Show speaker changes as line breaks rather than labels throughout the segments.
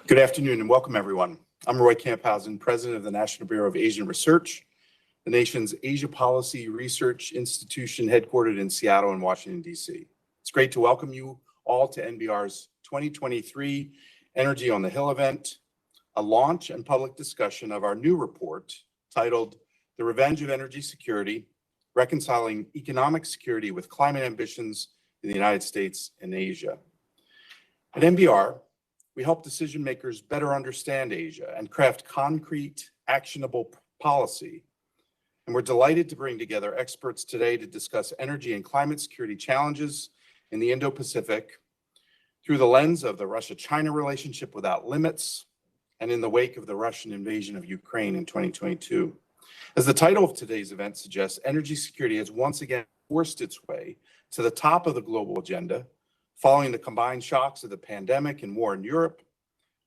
Good afternoon and welcome, everyone. I'm Roy Camphausen, President of the National Bureau of Asian Research, the nation's Asia Policy Research Institution headquartered in Seattle and Washington, D.C. It's great to welcome you all to NBR's 2023 Energy on the Hill event, a launch and public discussion of our new report titled The Revenge of Energy Security, Reconciling Economic Security with Climate Ambitions in the United States and Asia. At NBR, we help decision makers better understand Asia and craft concrete, actionable policy. And we're delighted to bring together experts today to discuss energy and climate security challenges in the Indo-Pacific through the lens of the Russia-China relationship without limits and in the wake of the Russian invasion of Ukraine in 2022. As the title of today's event suggests, energy security has once again forced its way to the top of the global agenda, following the combined shocks of the pandemic and war in Europe,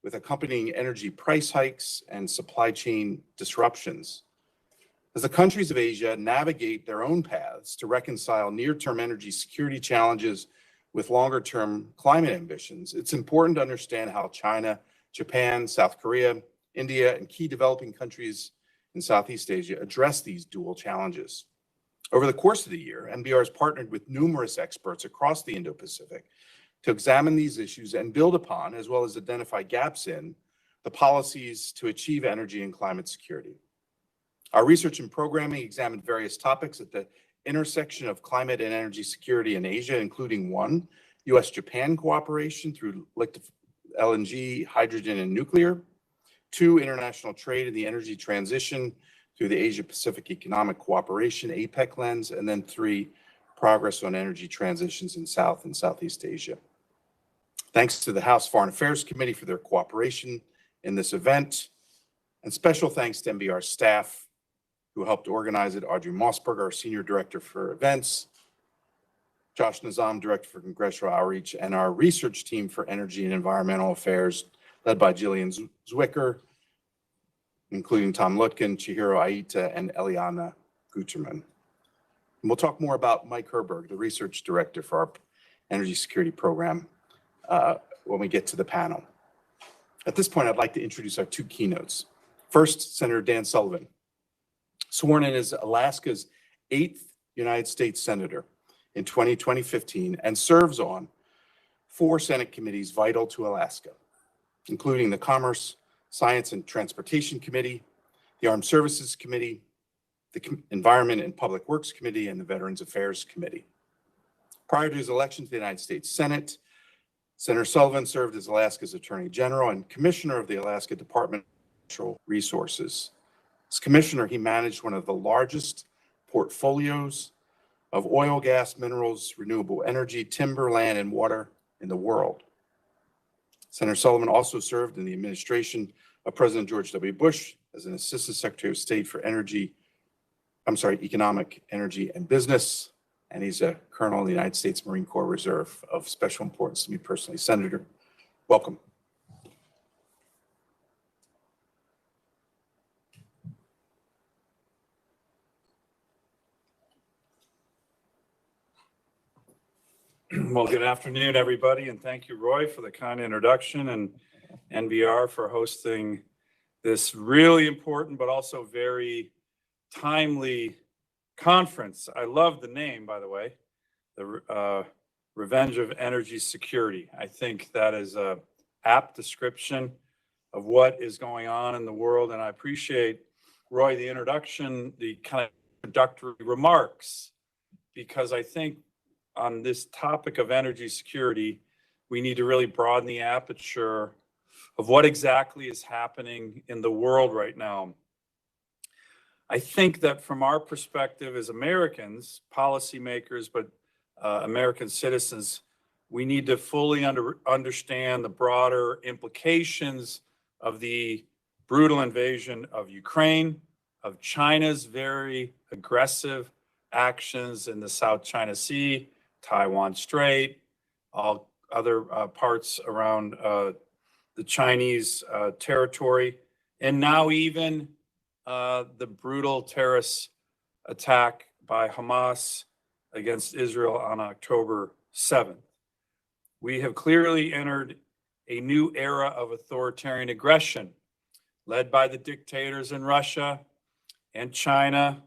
with accompanying energy price hikes and supply chain disruptions. As the countries of Asia navigate their own paths to reconcile near-term energy security challenges with longer-term climate ambitions, it's important to understand how China, Japan, South Korea, India, and key developing countries in Southeast Asia address these dual challenges. Over the course of the year, NBR has partnered with numerous experts across the Indo-Pacific to examine these issues and build upon, as well as identify gaps in, the policies to achieve energy and climate security. Our research and programming examined various topics at the intersection of climate and energy security in Asia, including one, U.S.-Japan cooperation through LNG, hydrogen, and nuclear; two, international trade and the energy transition through the Asia-Pacific Economic Cooperation, APEC lens; and then three, progress on energy transitions in South and Southeast Asia. Thanks to the House Foreign Affairs Committee for their cooperation in this event, and special thanks to NBR staff who helped organize it: Audrey Mossberger, our Senior Director for Events, Josh Nizam, Director for Congressional Outreach, and our research team for Energy and Environmental Affairs, led by Jillian Zwicker, including Tom Lutkin, Chihiro Aita, and Eliana Guterman. And we'll talk more about Mike Herberg, the Research Director for our Energy Security Program, when we get to the panel. At this point, I'd like to introduce our two keynotes. First, Senator Dan Sullivan, sworn in as Alaska's 8th United States Senator in 2015 and serves on 4 Senate committees vital to Alaska, including the Commerce, Science and Transportation Committee, the Armed Services Committee, the Environment and Public Works Committee, and the Veterans Affairs Committee. Prior to his election to the United States Senate, Senator Sullivan served as Alaska's Attorney General and Commissioner of the Alaska Department of Natural Resources. As Commissioner, he managed one of the largest portfolios of oil, gas, minerals, renewable energy, timber, land, and water in the world. Senator Sullivan also served in the administration of President George W. Bush as an Assistant Secretary of State for Economic, Energy, and Business, and he's a Colonel in the United States Marine Corps Reserve of special importance to me personally. Senator, welcome.
Well, good afternoon, everybody, and thank you, Roy, for the kind introduction, and NBR for hosting this really important but also very timely conference. I love the name, by the way, the Revenge of Energy Security. I think that is an apt description of what is going on in the world, and I appreciate, Roy, the introduction, the kind of introductory remarks, because I think on this topic of energy security, we need to really broaden the aperture of what exactly is happening in the world right now. I think that from our perspective as Americans, policymakers, but American citizens, we need to fully understand the broader implications of the brutal invasion of Ukraine, of China's very aggressive actions in the South China Sea, Taiwan Strait, all other parts around the Chinese territory, and now even the brutal terrorist attack by Hamas against Israel on October 7th. We have clearly entered a new era of authoritarian aggression led by the dictators in Russia and China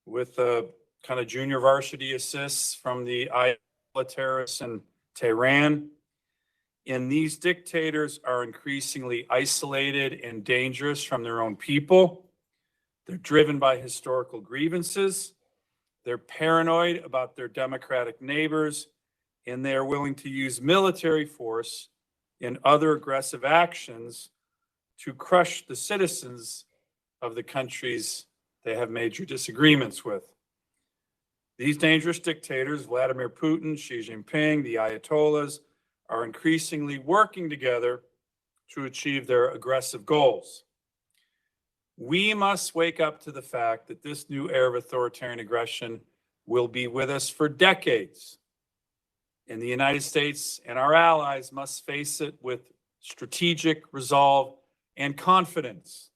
with kind of junior varsity assists from the Ayatollah terrorists in Tehran. And these dictators are increasingly isolated and dangerous from their own people. They're driven by historical grievances. They're paranoid about their democratic neighbors, and they are willing to use military force and other aggressive actions to crush the citizens of the countries they have major disagreements with. These dangerous dictators, Vladimir Putin, Xi Jinping, the Ayatollahs, are increasingly working together to achieve their aggressive goals. We must wake up to the fact that this new era of authoritarian aggression will be with us for decades. And the United States and our allies must face it with strategic resolve and confidence.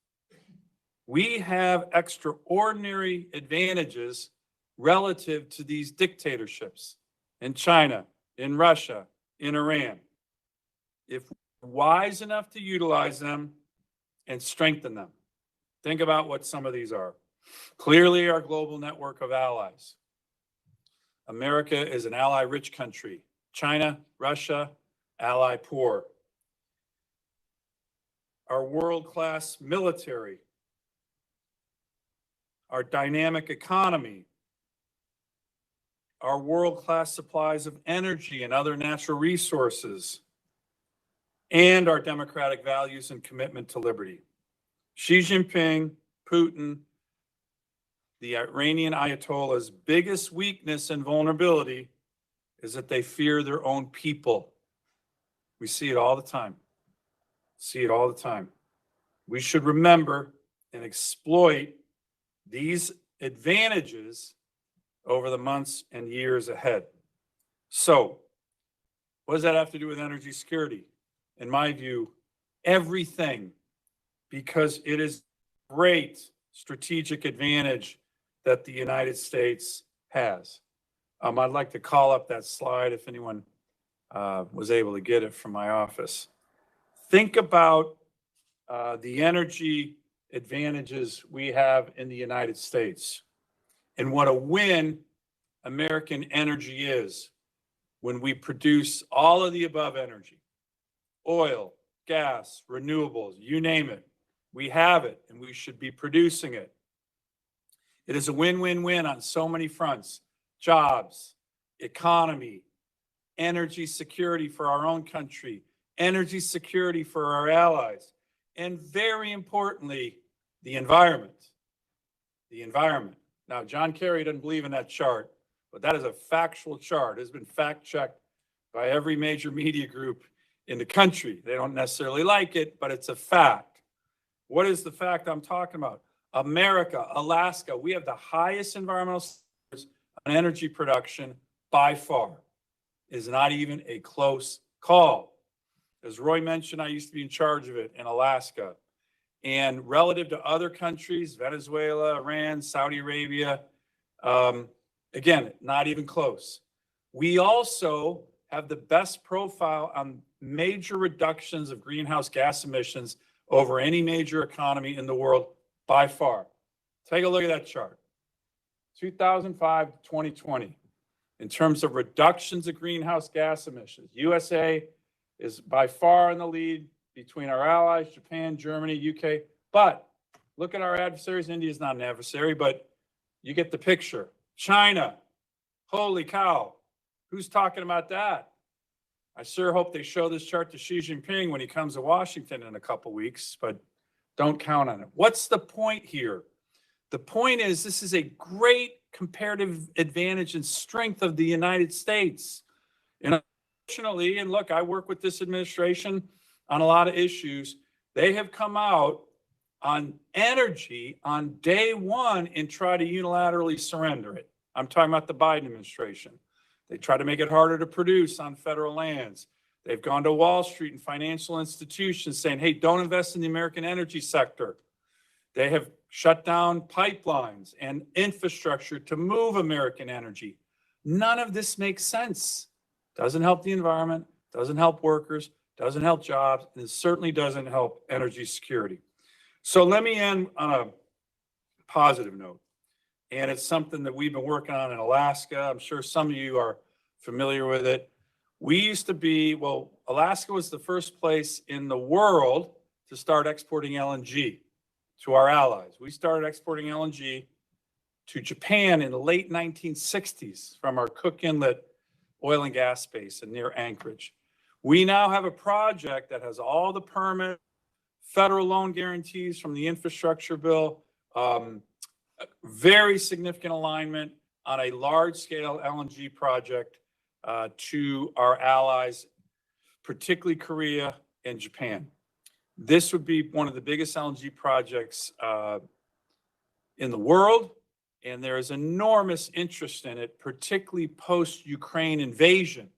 We have extraordinary advantages relative to these dictatorships in China, in Russia, in Iran, if we're wise enough to utilize them and strengthen them. Think about what some of these are. Clearly, our global network of allies. America is an ally-rich country. China, Russia, ally poor. Our world-class military. Our dynamic economy. Our world-class supplies of energy and other natural resources. And our democratic values and commitment to liberty. Xi Jinping, Putin, the Iranian Ayatollah's biggest weakness and vulnerability is that they fear their own people. We see it all the time. We should remember and exploit these advantages over the months and years ahead. So, what does that have to do with energy security? In my view, everything, because it is a great strategic advantage that the United States has. I'd like to call up that slide if anyone was able to get it from my office. Think about the energy advantages we have in the United States and what a win American energy is when we produce all of the above energy, oil, gas, renewables, you name it. We have it and we should be producing it. It is a win-win-win on so many fronts: jobs, economy, energy security for our own country, energy security for our allies, and very importantly, the environment. The environment. Now, John Kerry doesn't believe in that chart, but that is a factual chart. It has been fact-checked by every major media group in the country. They don't necessarily like it, but it's a fact. What is the fact I'm talking about? America, Alaska, we have the highest environmental standards on energy production by far. It is not even a close call. As Roy mentioned, I used to be in charge of it in Alaska. And relative to other countries, Venezuela, Iran, Saudi Arabia, again, not even close. We also have the best profile on major reductions of greenhouse gas emissions over any major economy in the world by far. Take a look at that chart. 2005 to 2020, in terms of reductions of greenhouse gas emissions, USA is by far in the lead between our allies, Japan, Germany, UK. But look at our adversaries. India is not an adversary, but you get the picture. China, holy cow. Who's talking about that? I sure hope they show this chart to Xi Jinping when he comes to Washington in a couple weeks, but don't count on it. What's the point here? The point is this is a great comparative advantage and strength of the United States. And unfortunately, and look, I work with this administration on a lot of issues. They have come out on energy on day one and try to unilaterally surrender it. I'm talking about the Biden administration. They try to make it harder to produce on federal lands. They've gone to Wall Street and financial institutions saying, hey, don't invest in the American energy sector. They have shut down pipelines and infrastructure to move American energy. None of this makes sense. Doesn't help the environment, doesn't help workers, doesn't help jobs, and it certainly doesn't help energy security. So let me end on a positive note. And it's something that we've been working on in Alaska. I'm sure some of you are familiar with it. We used to be, well, Alaska was the first place in the world to start exporting LNG to our allies. We started exporting LNG to Japan in the late 1960s from our Cook Inlet oil and gas basin near Anchorage. We now have a project that has all the permit, federal loan guarantees from the infrastructure bill, very significant alignment on a large-scale LNG project to our allies, particularly Korea and Japan. This would be one of the biggest LNG projects in the world, and there is enormous interest in it, particularly post-Ukraine invasion.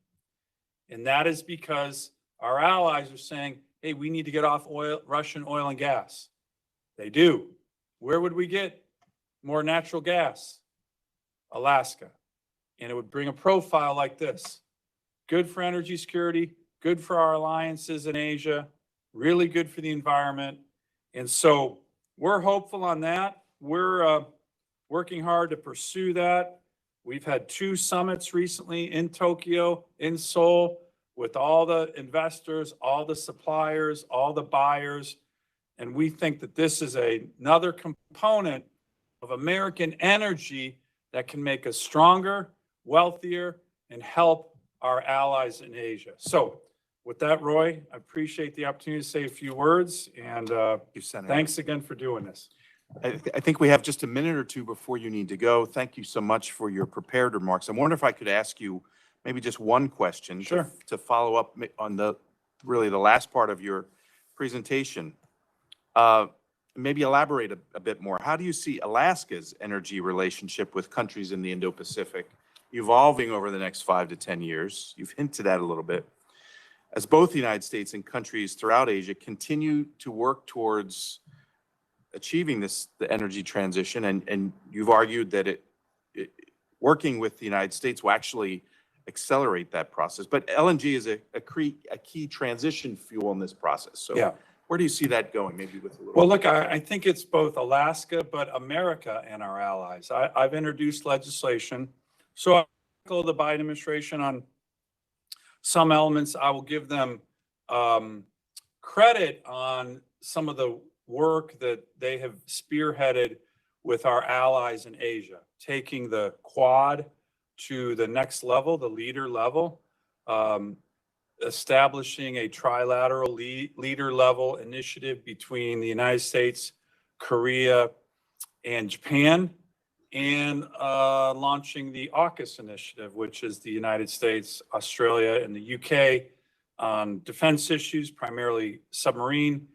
And that is because our allies are saying, hey, we need to get off Russian oil and gas. They do. Where would we get more natural gas? Alaska. And it would bring a profile like this. Good for energy security, good for our alliances in Asia, really good for the environment. And so we're hopeful on that. We're working hard to pursue that. We've had 2 summits recently in Tokyo, in Seoul, with all the investors, all the suppliers, all the buyers. And we think that this is another component of American energy that can make us stronger, wealthier, and help our allies in Asia. So with that, Roy, I appreciate the opportunity to say a few words, and thanks again for doing this.
I think we have just a minute or two before you need to go. Thank you so much for your prepared remarks. I wonder if I could ask you maybe just one question.
Sure.
To follow up on the last part of your presentation. Maybe elaborate a bit more. How do you see Alaska's energy relationship with countries in the Indo-Pacific evolving over the next 5 to 10 years? You've hinted at a little bit. As both the United States and countries throughout Asia continue to work towards achieving the energy transition, and you've argued that working with the United States will actually accelerate that process. But LNG is a key transition fuel in this process. So yeah. Where do you see that going? Maybe with a little.
Well, look, I think it's both Alaska, but America and our allies. I've introduced legislation. So I echo the Biden administration on some elements. I will give them credit on some of the work that they have spearheaded with our allies in Asia, taking the Quad to the next level, the leader level, establishing a trilateral leader level initiative between the United States, Korea, and Japan, and launching the AUKUS initiative, which is the United States, Australia, and the UK on defense issues, primarily submarine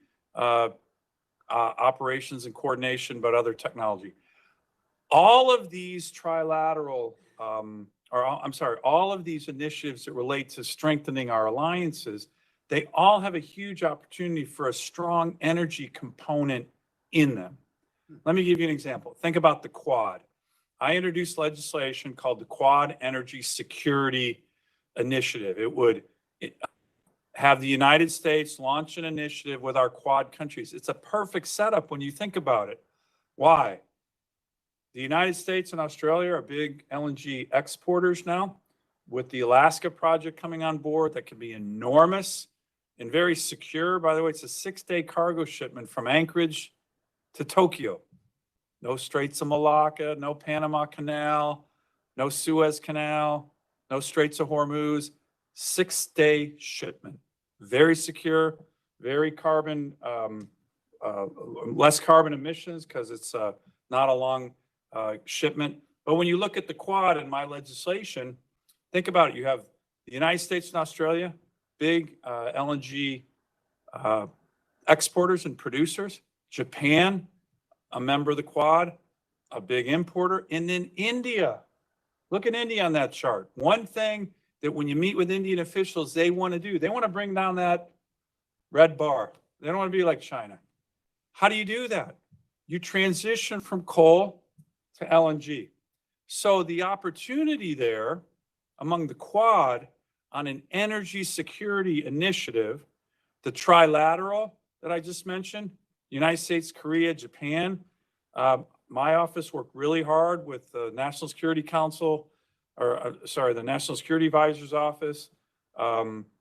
operations and coordination, but other technology. All of these trilateral, all of these initiatives that relate to strengthening our alliances, they all have a huge opportunity for a strong energy component in them. Let me give you an example. Think about the Quad. I introduced legislation called the Quad Energy Security Initiative. It would have the United States launch an initiative with our Quad countries. It's a perfect setup when you think about it. Why? The United States and Australia are big LNG exporters now, with the Alaska project coming on board that can be enormous and very secure. By the way, it's a 6-day cargo shipment from Anchorage to Tokyo. No Straits of Malacca, no Panama Canal, no Suez Canal, no Straits of Hormuz. 6-day shipment. Very secure, very less carbon emissions because it's not a long shipment. But when you look at the Quad in my legislation, think about it. You have the United States and Australia, big LNG exporters and producers. Japan, a member of the Quad, a big importer. And then India. Look at India on that chart. One thing that when you meet with Indian officials, they want to do, they want to bring down that red bar. They don't want to be like China. How do you do that? You transition from coal to LNG. So the opportunity there among the Quad on an energy security initiative The trilateral that I just mentioned, United States, Korea, Japan. My office worked really hard with the National Security Council, the National Security Advisor's Office,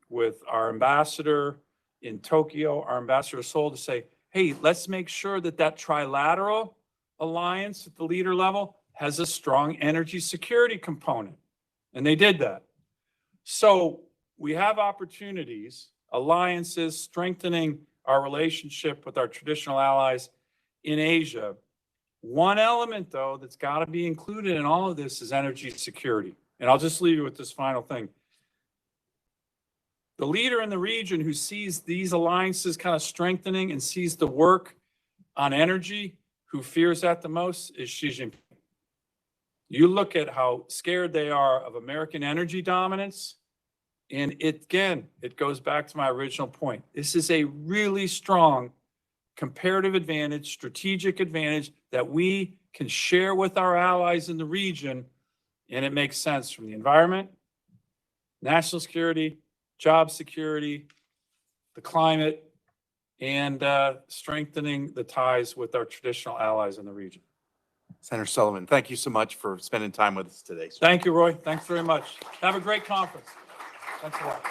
with our ambassador in Tokyo, our ambassador Seoul, to say, hey, let's make sure that that trilateral alliance at the leader level has a strong energy security component. And they did that. So we have opportunities, alliances, strengthening our relationship with our traditional allies in Asia. One element, though, that's got to be included in all of this is energy security. And I'll just leave you with this final thing. The leader in the region who sees these alliances kind of strengthening and sees the work on energy, who fears that the most, is Xi Jinping. You look at how scared they are of American energy dominance, and it goes back to my original point. This is a really strong comparative advantage, strategic advantage that we can share with our allies in the region, and it makes sense from the environment, national security, job security, the climate, and strengthening the ties with our traditional allies in the region.
Senator Sullivan, thank you so much for spending time with us today, sir.
Thank you, Roy. Thanks very much. Have a great conference. Thanks a lot.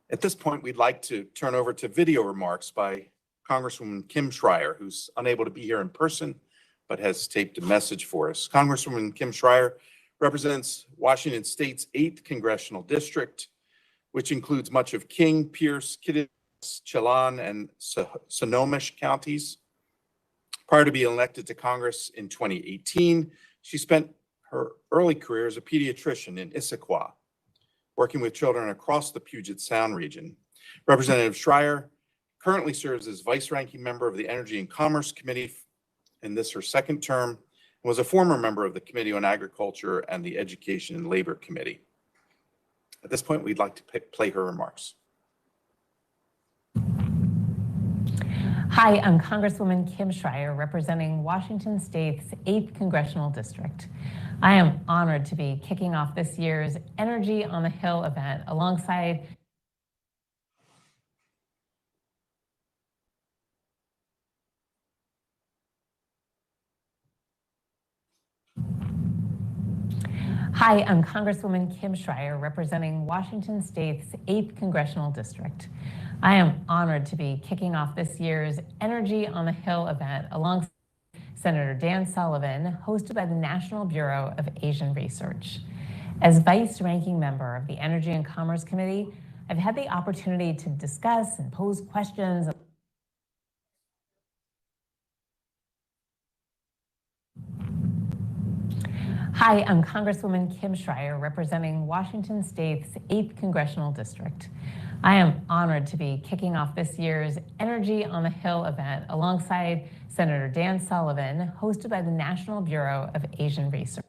At this point, we'd like to turn over to video remarks by Congresswoman Kim Schreier, who's unable to be here in person, but has taped a message for us. Congresswoman Kim Schreier represents Washington State's 8th Congressional District, which includes much of King, Pierce, Kittitas, Chelan, and Snohomish counties. Prior to being elected to Congress in 2018, she spent her early career as a pediatrician in Issaquah, working with children across the Puget Sound region. Representative Schreier currently serves as vice-ranking member of the Energy and Commerce Committee in this her second term, and was a former member of the Committee on Agriculture and the Education and Labor Committee. At this point, we'd like to play her remarks.
Hi, I'm Congresswoman Kim Schreier, representing Washington State's 8th Congressional District. I am honored to be kicking off this year's Energy on the Hill event alongside Hi, I'm Congresswoman Kim Schreier, representing Washington State's 8th Congressional District. I am honored to be kicking off this year's Energy on the Hill event alongside Senator Dan Sullivan, hosted by the National Bureau of Asian Research. As vice-ranking member of the Energy and Commerce Committee, I've had the opportunity to discuss and pose questions. Hi, I'm Congresswoman Kim Schreier, representing Washington State's 8th Congressional District. I am honored to be kicking off this year's Energy on the Hill event alongside Senator Dan Sullivan, hosted by the National Bureau of Asian Research.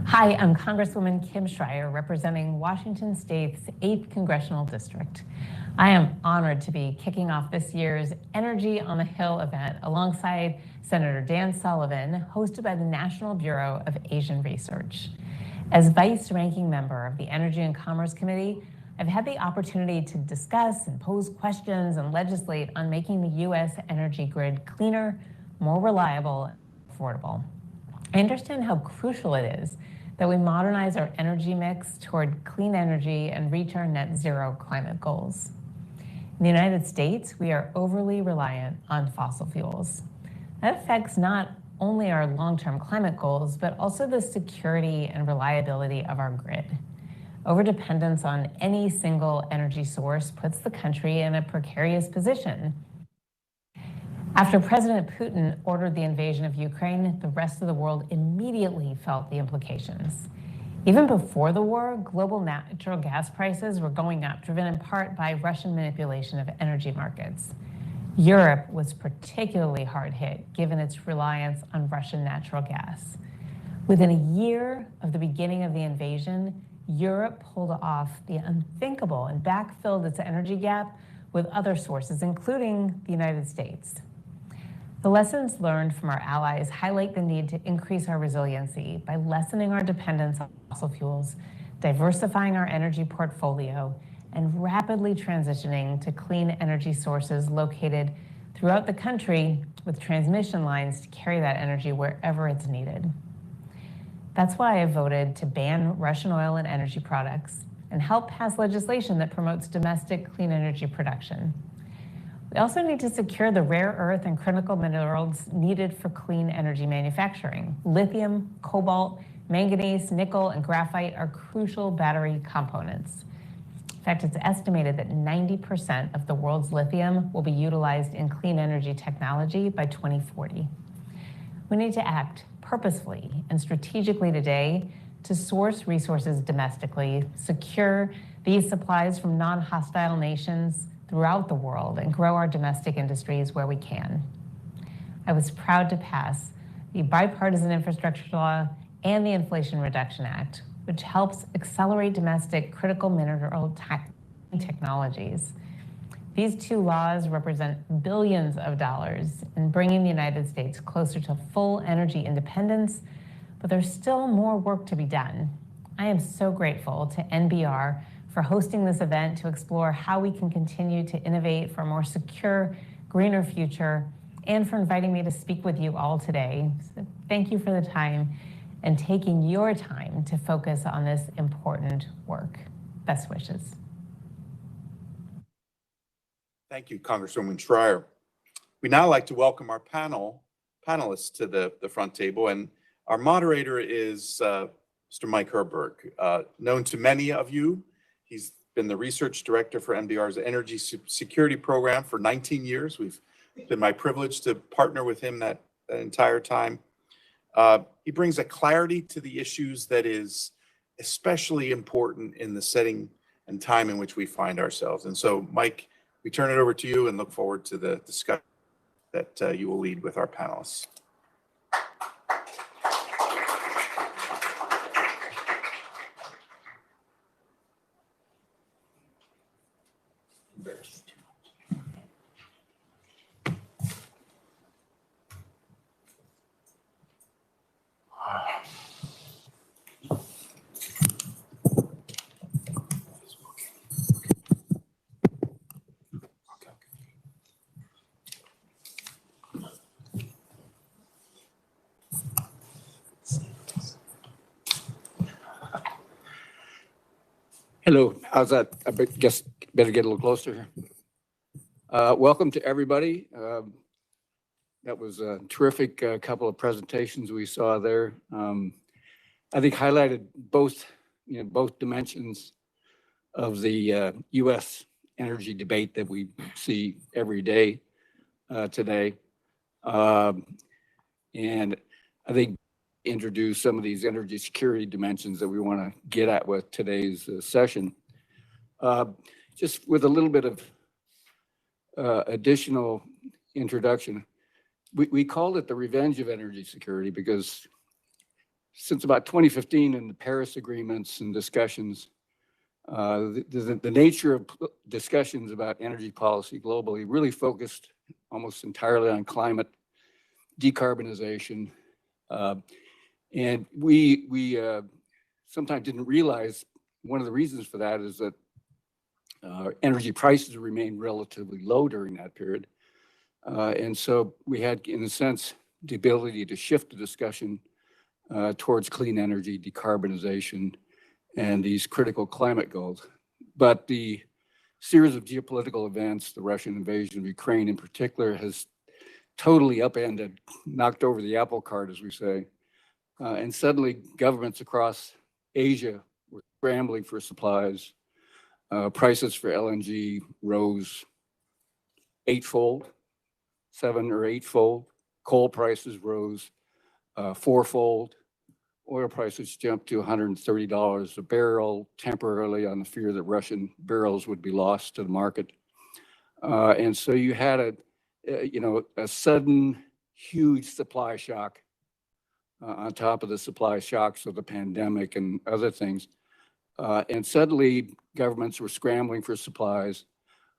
Hi, I'm Congresswoman Kim Schreier, representing Washington State's 8th Congressional District. I am honored to be kicking off this year's Energy on the Hill event alongside Senator Dan Sullivan, hosted by the National Bureau of Asian Research. As vice-ranking member of the Energy and Commerce Committee, I've had the opportunity to discuss and pose questions and legislate on making the U.S. energy grid cleaner, more reliable, and affordable. I understand how crucial it is that we modernize our energy mix toward clean energy and reach our net zero climate goals. In the United States, we are overly reliant on fossil fuels. That affects not only our long-term climate goals, but also the security and reliability of our grid. Overdependence on any single energy source puts the country in a precarious position. After President Putin ordered the invasion of Ukraine, the rest of the world immediately felt the implications. Even before the war, global natural gas prices were going up, driven in part by Russian manipulation of energy markets. Europe was particularly hard hit, given its reliance on Russian natural gas. Within a year of the beginning of the invasion, Europe pulled off the unthinkable and backfilled its energy gap with other sources, including the United States. The lessons learned from our allies highlight the need to increase our resiliency by lessening our dependence on fossil fuels, diversifying our energy portfolio, and rapidly transitioning to clean energy sources located throughout the country with transmission lines to carry that energy wherever it's needed. That's why I voted to ban Russian oil and energy products and help pass legislation that promotes domestic clean energy production. We also need to secure the rare earth and critical minerals needed for clean energy manufacturing. Lithium, cobalt, manganese, nickel, and graphite are crucial battery components. In fact, it's estimated that 90% of the world's lithium will be utilized in clean energy technology by 2040. We need to act purposefully and strategically today to source resources domestically, secure these supplies from non-hostile nations throughout the world, and grow our domestic industries where we can. I was proud to pass the Bipartisan Infrastructure Law and the Inflation Reduction Act, which helps accelerate domestic critical mineral technologies. These two laws represent billions of dollars in bringing the United States closer to full energy independence, but there's still more work to be done. I am so grateful to NBR for hosting this event to explore how we can continue to innovate for a more secure, greener future, and for inviting me to speak with you all today. So thank you for the time and taking your time to focus on this important work. Best wishes.
Thank you, Congresswoman Schreier. We'd now like to welcome our panelists to the front table, and our moderator is Mr. Mike Herberg, known to many of you. He's been the research director for NBR's Energy Security Program for 19 years. We've been my privilege to partner with him that entire time. He brings a clarity to the issues that is especially important in the setting and time in which we find ourselves. And so, Mike, we turn it over to you and look forward to the discussion that you will lead with our panelists.
Hello, how's that? I guess better get a little closer here. Welcome to everybody. That was a terrific couple of presentations we saw there. I think highlighted both dimensions of the U.S. energy debate that we see every day today. And I think introduce some of these energy security dimensions that we want to get at with today's session. Just with a little bit of additional introduction, we called it the revenge of energy security because since about 2015 in the Paris agreements and discussions, the nature of discussions about energy policy globally really focused almost entirely on climate decarbonization. And we sometimes didn't realize one of the reasons for that is that energy prices remained relatively low during that period. And so we had, in a sense, the ability to shift the discussion towards clean energy, decarbonization, and these critical climate goals. But the series of geopolitical events, the Russian invasion of Ukraine in particular, has totally upended, knocked over the apple cart, as we say. And suddenly governments across Asia were scrambling for supplies. Prices for LNG rose eightfold, 7 or 8-fold. Coal prices rose fourfold. Oil prices jumped to $130 a barrel temporarily on the fear that Russian barrels would be lost to the market. And so you had a sudden huge supply shock on top of the supply shocks of the pandemic and other things. And suddenly governments were scrambling for supplies.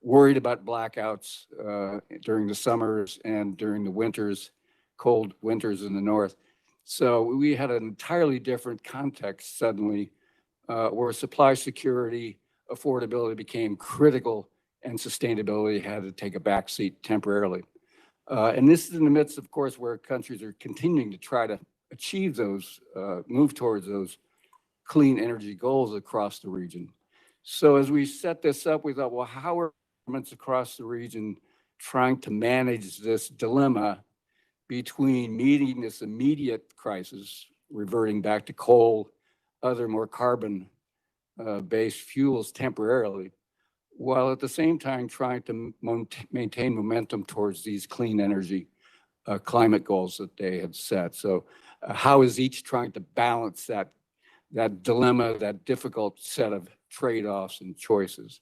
worried about blackouts during the summers and during the winters, cold winters in the north. So we had an entirely different context suddenly where supply security, affordability became critical and sustainability had to take a backseat temporarily. And this is in the midst, of course, where countries are continuing to try to achieve those, move towards those clean energy goals across the region. So as we set this up, we thought, well, how are governments across the region trying to manage this dilemma between meeting this immediate crisis, reverting back to coal, other more carbon-based fuels temporarily, while at the same time trying to maintain momentum towards these clean energy climate goals that they have set. So how is each trying to balance that dilemma, that difficult set of trade-offs and choices?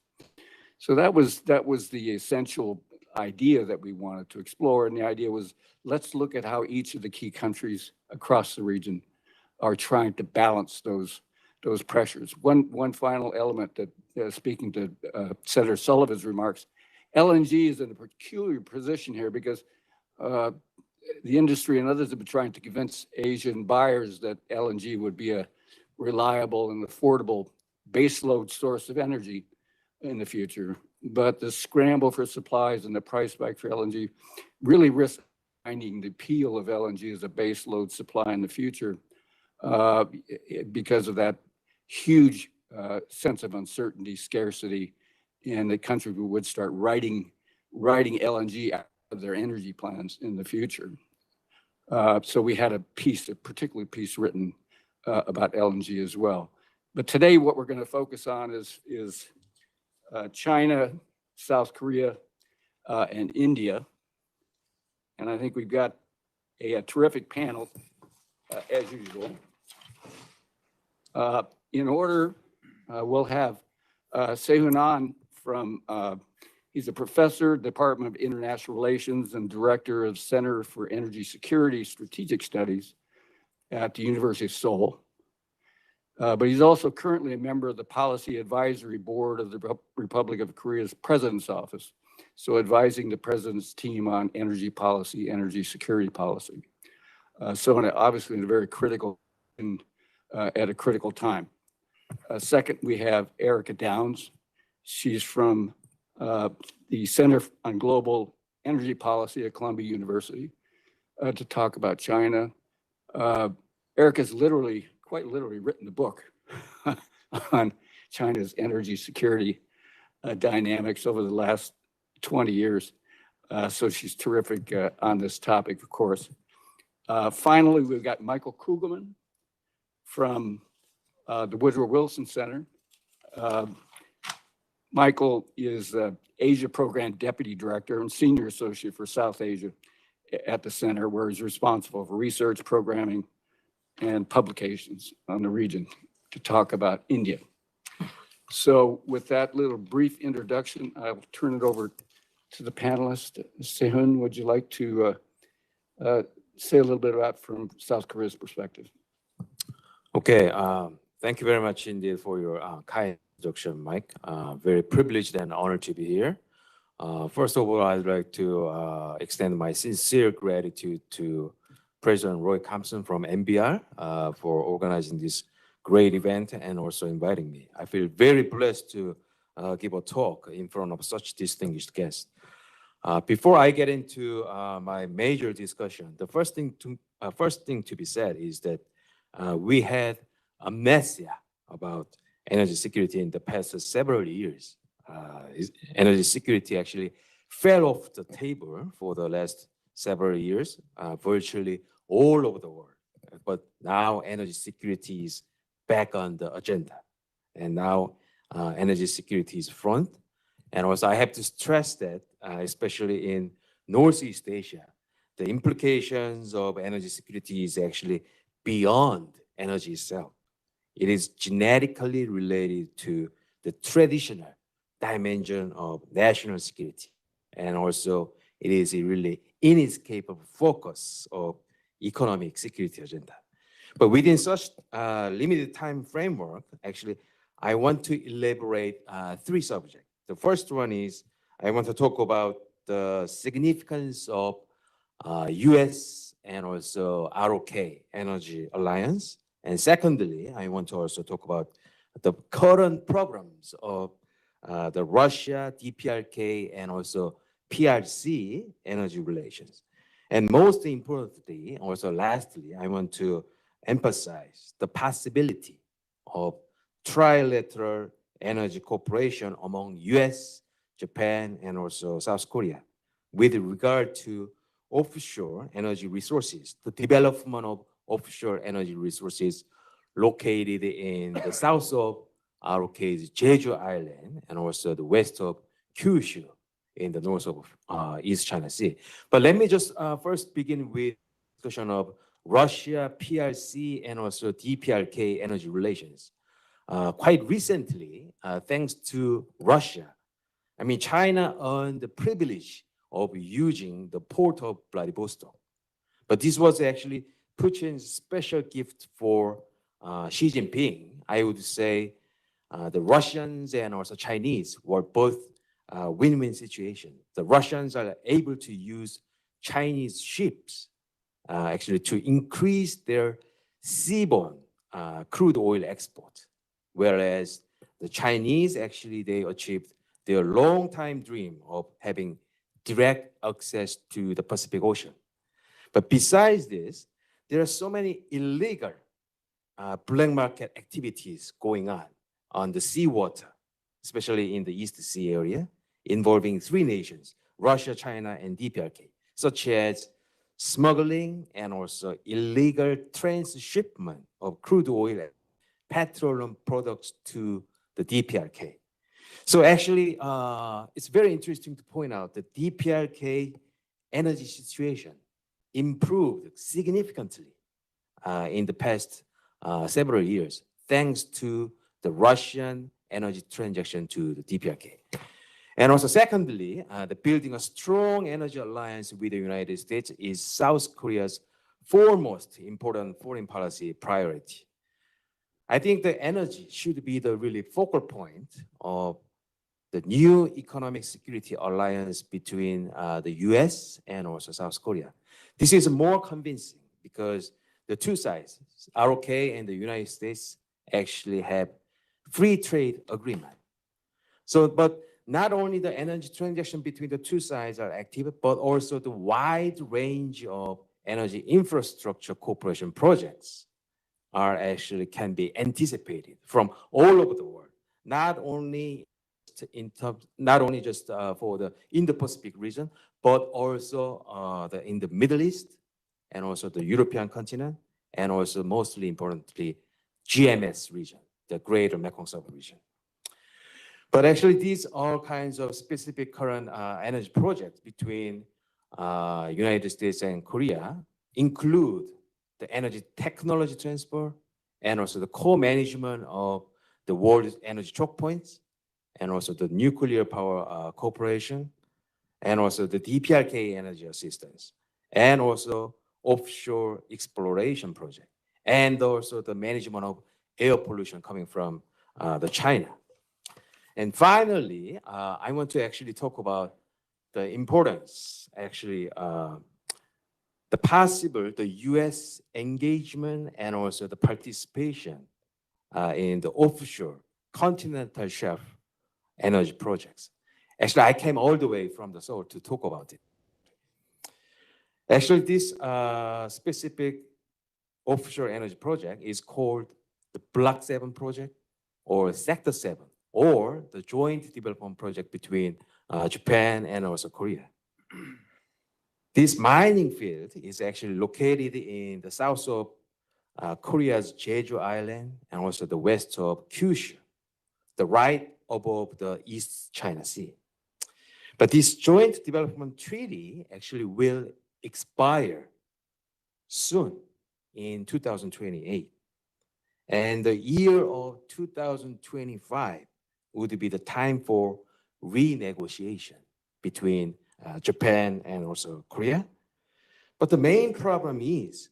So that was the essential idea that we wanted to explore. And the idea was, let's look at how each of the key countries across the region are trying to balance those pressures. One final element that, speaking to Senator Sullivan's remarks, LNG is in a peculiar position here because the industry and others have been trying to convince Asian buyers that LNG would be a reliable and affordable baseload source of energy in the future. But the scramble for supplies and the price spike for LNG really risk finding the appeal of LNG as a baseload supply in the future because of that huge sense of uncertainty, scarcity, and the country would start writing LNG out of their energy plans in the future. So we had a particular piece written about LNG as well. But today, what we're going to focus on is China, South Korea, and India. And I think we've got a terrific panel, as usual. In order, we'll have Sehun An from, he's a professor, Department of International Relations and Director of Center for Energy Security Strategic Studies at the University of Seoul. But he's also currently a member of the Policy Advisory Board of the Republic of Korea's President's Office, so advising the President's team on energy policy, energy security policy. So obviously in a very critical, at a critical time. Second, we have Erica Downs. She's from the Center on Global Energy Policy at Columbia University to talk about China. Erica's quite literally written the book on China's energy security dynamics over the last 20 years. So she's terrific on this topic, of course. Finally, we've got Michael Kugelman from the Woodrow Wilson Center. Michael is Asia Program Deputy Director and Senior Associate for South Asia at the center, where he's responsible for research, programming, and publications on the region to talk about India. So with that little brief introduction, I'll turn it over to the panelists. Sehun, would you like to say a little bit about from South Korea's perspective?
Okay, thank you very much indeed for your kind introduction, Mike. Very privileged and honored to be here. First of all, I'd like to extend my sincere gratitude to President Roy Thompson from NBR for organizing this great event and also inviting me. I feel very blessed to give a talk in front of such distinguished guests. Before I get into my major discussion, the first thing to be said is that we had amnesia about energy security in the past several years. Energy security actually fell off the table for the last several years, virtually all over the world. But now energy security is back on the agenda. And now energy security is front. And also I have to stress that, especially in Northeast Asia, the implications of energy security is actually beyond energy itself. It is genetically related to the traditional dimension of national security. And also it is really inescapable focus of economic security agenda. But within such limited time framework, actually, I want to elaborate three subjects. The first one is I want to talk about the significance of US and also ROK Energy Alliance. And secondly, I want to also talk about the current programs of the Russia, DPRK, and also PRC energy relations. And most importantly, also lastly, I want to emphasize the possibility of trilateral energy cooperation among US, Japan, and also South Korea with regard to offshore energy resources, the development of offshore energy resources located in the south of ROK's Jeju Island and also the west of Kyushu in the north of East China Sea. But let me just first begin with discussion of Russia, PRC, and also DPRK energy relations. Quite recently, thanks to Russia, China earned the privilege of using the port of Vladivostok. But this was actually Putin's special gift for Xi Jinping. I would say the Russians and also Chinese were both win-win situation. The Russians are able to use Chinese ships actually to increase their seaborne crude oil export, whereas the Chinese actually they achieved their long-time dream of having direct access to the Pacific Ocean. But besides this, there are so many illegal black market activities going on the seawater, especially in the East Sea area, involving three nations, Russia, China, and DPRK, such as smuggling and also illegal transshipment of crude oil and petroleum products to the DPRK. So actually, it's very interesting to point out that DPRK energy situation improved significantly in the past several years, thanks to the Russian energy transaction to the DPRK. And also secondly, the building a strong energy alliance with the United States is South Korea's foremost important foreign policy priority. I think the energy should be the really focal point of the new economic security alliance between the US and also South Korea. This is more convincing because the two sides, ROK and the United States, actually have free trade agreement. So, but not only the energy transaction between the two sides are active, but also the wide range of energy infrastructure cooperation projects are actually can be anticipated from all over the world, not only just for the Indo-Pacific region, but also in the Middle East and also the European continent, and also mostly importantly, GMS region, the Greater Mekong Sub region. But actually, these all kinds of specific current energy projects between United States and Korea include the energy technology transfer and also the co-management of the world's energy choke points, and also the nuclear power cooperation, and also the DPRK energy assistance, and also offshore exploration project, and also the management of air pollution coming from the China. And finally, I want to actually talk about the importance, actually, the US engagement and also the participation in the offshore continental shelf energy projects. Actually, I came all the way from the Seoul to talk about it. Actually, this specific offshore energy project is called the Block 7 project or Sector 7, or the joint development project between Japan and also Korea. This mining field is actually located in the south of Korea's Jeju Island and also the west of Kyushu, the right above the East China Sea. But this joint development treaty actually will expire soon in 2028. And the year of 2025 would be the time for renegotiation between Japan and also Korea. But the main problem is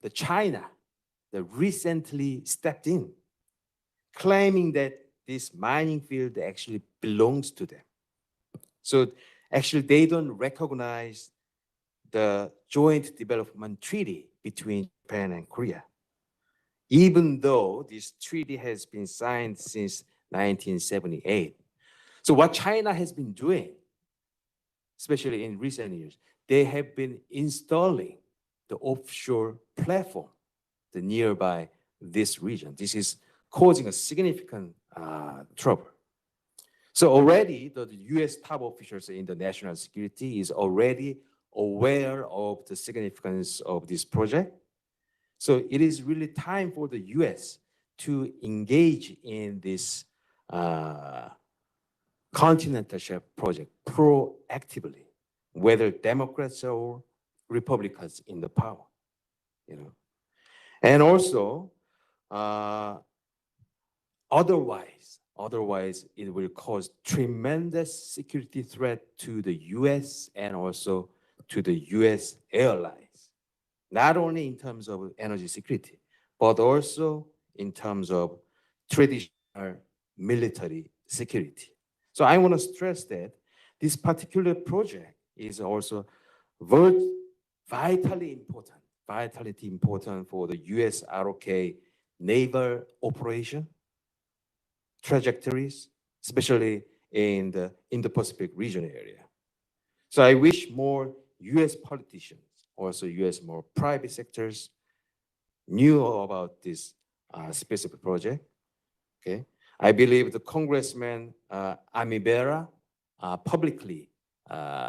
that China that recently stepped in, claiming that this mining field actually belongs to them. So actually, they don't recognize the joint development treaty between Japan and Korea, even though this treaty has been signed since 1978. So what China has been doing, especially in recent years, they have been installing the offshore platform, the nearby this region. This is causing a significant trouble. So already the US top officials in the national security is already aware of the significance of this project. So it is really time for the US to engage in this continental shelf project proactively, whether Democrats or Republicans in the power, you know. And also, otherwise it will cause tremendous security threat to the US and also to the US airlines, not only in terms of energy security, but also in terms of traditional military security. So I want to stress that this particular project is also vitally important for the US ROK naval operation trajectories, especially in the Indo-Pacific region area. So I wish more US politicians, also US more private sectors knew about this specific project. Okay, I believe the Congressman Amibera publicly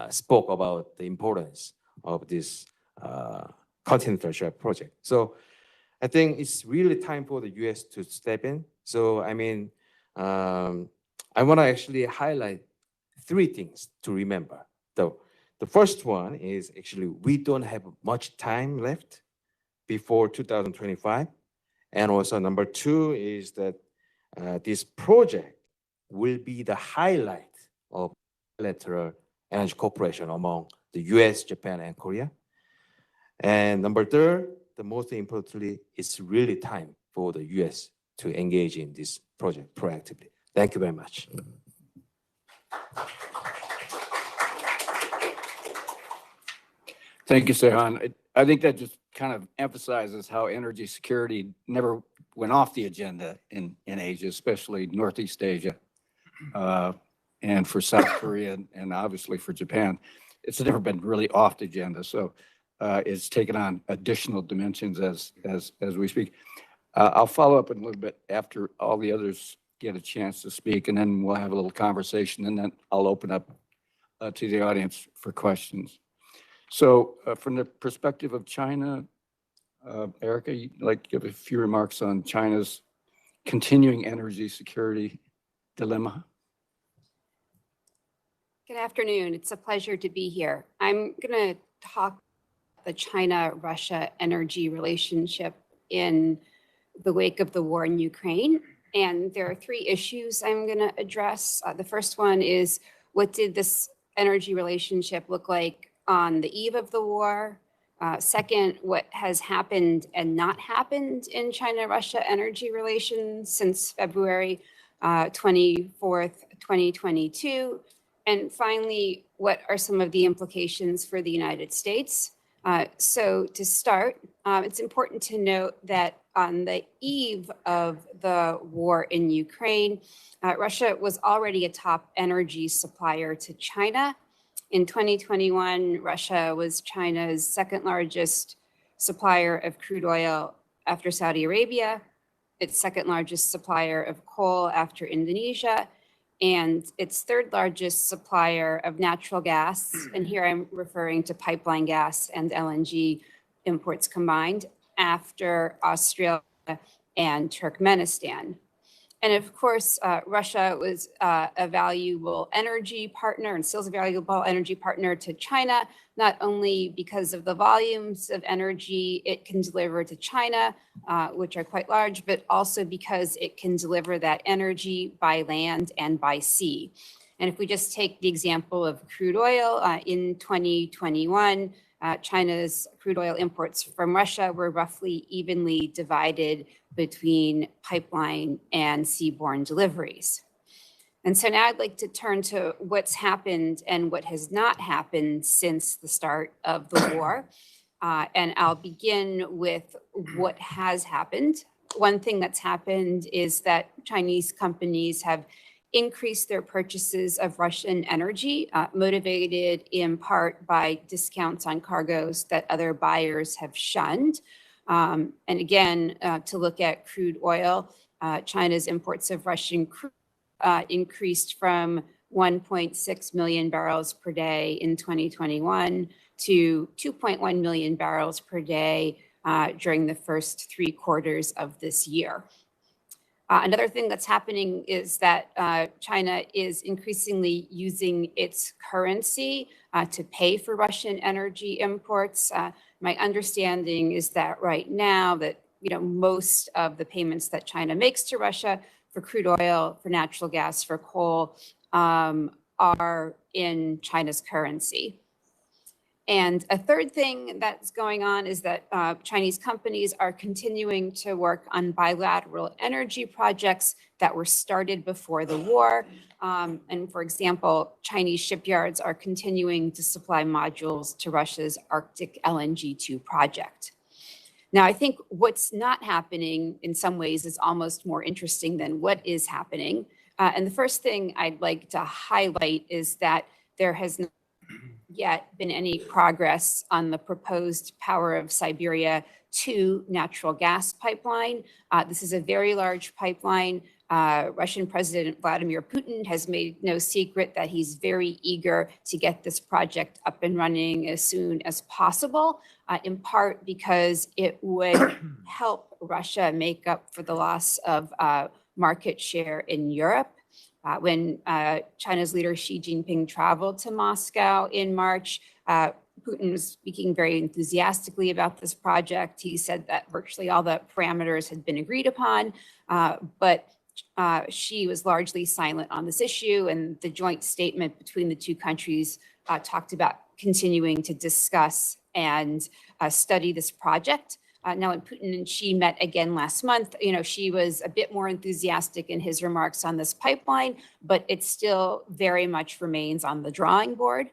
spoke about the importance of this continental shelf project. So I think it's really time for the US to step in. So I mean, I want to actually highlight three things to remember. The first one is actually we don't have much time left before 2025. And also number two is that this project will be the highlight of bilateral energy cooperation among the US, Japan, and Korea. And number third, the most importantly, it's really time for the US to engage in this project proactively. Thank you very much.
Thank you, Sehan. I think that just kind of emphasizes how energy security never went off the agenda in Asia, especially Northeast Asia, and for South Korea, and obviously for Japan. It's never been really off the agenda. So it's taken on additional dimensions as we speak. I'll follow up in a little bit after all the others get a chance to speak, and then we'll have a little conversation, and then I'll open up to the audience for questions. So from the perspective of China, Erica, you'd like to give a few remarks on China's continuing energy security dilemma?
Good afternoon. It's a pleasure to be here. I'm going to talk the China-Russia energy relationship in the wake of the war in Ukraine. And there are three issues I'm going to address. The first one is, what did this energy relationship look like on the eve of the war? Second, what has happened and not happened in China-Russia energy relations since February 24th, 2022? And finally, what are some of the implications for the United States? So to start, it's important to note that on the eve of the war in Ukraine, Russia was already a top energy supplier to China. In 2021, Russia was China's second largest supplier of crude oil after Saudi Arabia, its second largest supplier of coal after Indonesia, and its third largest supplier of natural gas. And here I'm referring to pipeline gas and LNG imports combined, after Australia and Turkmenistan. And of course, Russia was a valuable energy partner and still is a valuable energy partner to China, not only because of the volumes of energy it can deliver to China, which are quite large, but also because it can deliver that energy by land and by sea. And if we just take the example of crude oil, in 2021, China's crude oil imports from Russia were roughly evenly divided between pipeline and seaborne deliveries. And so now I'd like to turn to what's happened and what has not happened since the start of the war. And I'll begin with what has happened. One thing that's happened is that Chinese companies have increased their purchases of Russian energy, motivated in part by discounts on cargoes that other buyers have shunned. And again, to look at crude oil, China's imports of Russian crude increased from 1.6 million barrels per day in 2021 to 2.1 million barrels per day during the first 3 quarters of this year. Another thing that's happening is that China is increasingly using its currency to pay for Russian energy imports. My understanding is that right now that most of the payments that China makes to Russia for crude oil, for natural gas, for coal are in China's currency. And a third thing that's going on is that Chinese companies are continuing to work on bilateral energy projects that were started before the war. And for example, Chinese shipyards are continuing to supply modules to Russia's Arctic LNG-2 project. Now, I think what's not happening in some ways is almost more interesting than what is happening. And the first thing I'd like to highlight is that there has not yet been any progress on the proposed Power of Siberia 2 natural gas pipeline. This is a very large pipeline. Russian President Vladimir Putin has made no secret that he's very eager to get this project up and running as soon as possible, in part because it would help Russia make up for the loss of market share in Europe. When China's leader Xi Jinping traveled to Moscow in March, Putin was speaking very enthusiastically about this project. He said that virtually all the parameters had been agreed upon, but Xi was largely silent on this issue, and the joint statement between the 2 countries talked about continuing to discuss and study this project. Now, when Putin and Xi met again last month, Xi was a bit more enthusiastic in his remarks on this pipeline, but it still very much remains on the drawing board.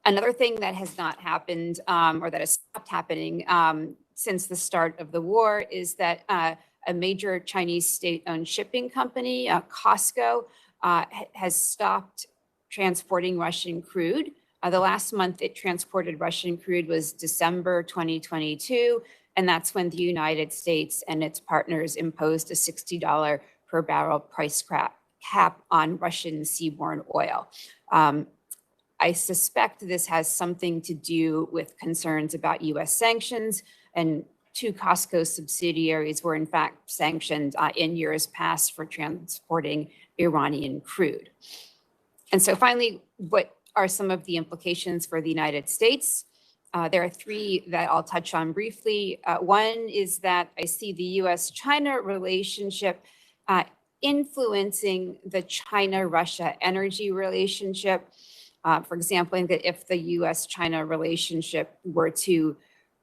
Another thing that has not happened or that has stopped happening since the start of the war is that a major Chinese state-owned shipping company, COSCO, has stopped transporting Russian crude. The last month it transported Russian crude was December 2022, and that's when the United States and its partners imposed a $60 per barrel price cap on Russian seaborne oil. I suspect this has something to do with concerns about US sanctions, and 2 COSCO subsidiaries were in fact sanctioned in years past for transporting Iranian crude. And so finally, what are some of the implications for the United States? There are 3 that I'll touch on briefly. One is that I see the US-China relationship influencing the China-Russia energy relationship. For example, that if the US-China relationship were to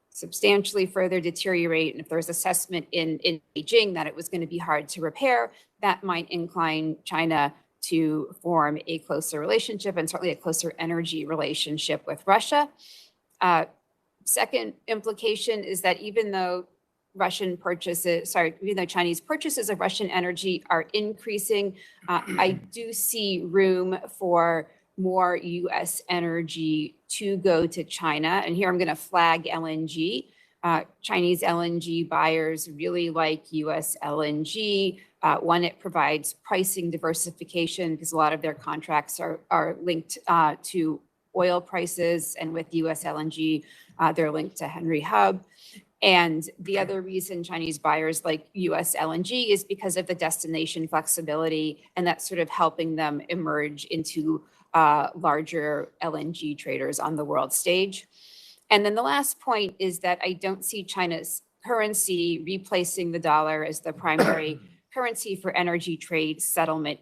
substantially further deteriorate, and if there's assessment in Beijing that it was going to be hard to repair, that might incline China to form a closer relationship and certainly a closer energy relationship with Russia. Second implication is that even though Chinese purchases of Russian energy are increasing, I do see room for more US energy to go to China. And here I'm going to flag LNG. Chinese LNG buyers really like US LNG. One, it provides pricing diversification because a lot of their contracts are linked to oil prices, and with US LNG, they're linked to Henry Hub. And the other reason Chinese buyers like US LNG is because of the destination flexibility, and that's sort of helping them emerge into larger LNG traders on the world stage. And then the last point is that I don't see China's currency replacing the dollar as the primary currency for energy trade settlement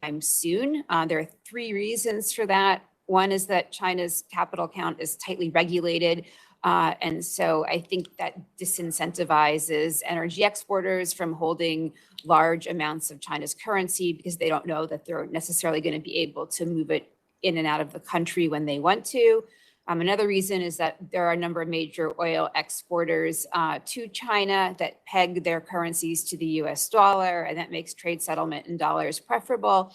anytime soon. There are 3 reasons for that. One is that China's capital count is tightly regulated. And so I think that disincentivizes energy exporters from holding large amounts of China's currency because they don't know that they're necessarily going to be able to move it in and out of the country when they want to. Another reason is that there are a number of major oil exporters to China that peg their currencies to the US dollar, and that makes trade settlement in dollars preferable.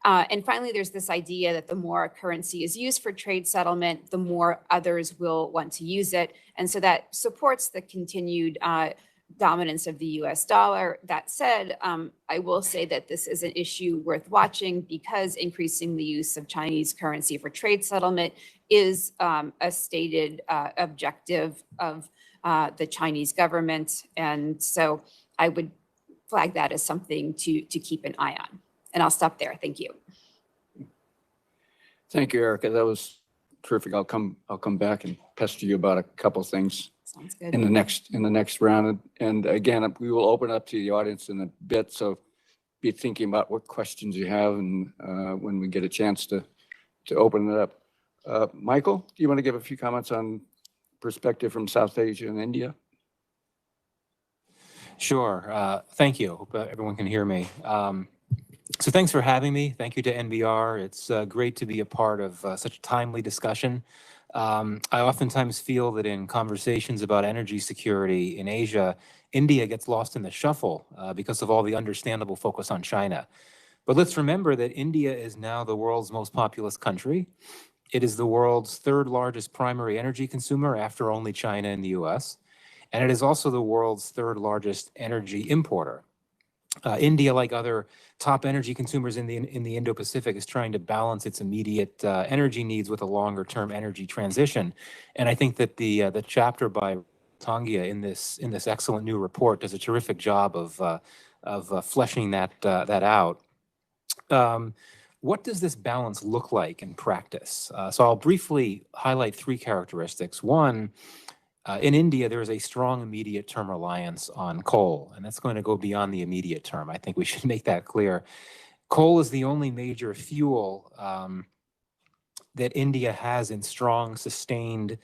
And finally, there's this idea that the more a currency is used for trade settlement, the more others will want to use it. And so that supports the continued dominance of the US dollar. That said, I will say that this is an issue worth watching because increasing the use of Chinese currency for trade settlement is a stated objective of the Chinese government. And so I would flag that as something to keep an eye on. And I'll stop there. Thank you.
Thank you, Erica. That was terrific. I'll come back and pester you about a couple of things
Sounds good.
in the next round. And again, we will open up to the audience in a bit. So be thinking about what questions you have and when we get a chance to open it up. Michael, do you want to give a few comments on perspective from South Asia and India?
Sure. Thank you. Hope everyone can hear me. So thanks for having me. Thank you to NBR. It's great to be a part of such a timely discussion. I oftentimes feel that in conversations about energy security in Asia, India gets lost in the shuffle because of all the understandable focus on China. But let's remember that India is now the world's most populous country. It is the world's third largest primary energy consumer after only China and the US. And it is also the world's third largest energy importer. India, like other top energy consumers in the Indo-Pacific, is trying to balance its immediate energy needs with a longer-term energy transition. And I think that the chapter by Tangia in this excellent new report does a terrific job of fleshing that out. What does this balance look like in practice? So I'll briefly highlight three characteristics. One, in India, there is a strong immediate term reliance on coal, and that's going to go beyond the immediate term. I think we should make that clear. Coal is the only major fuel that India has in strong, sustained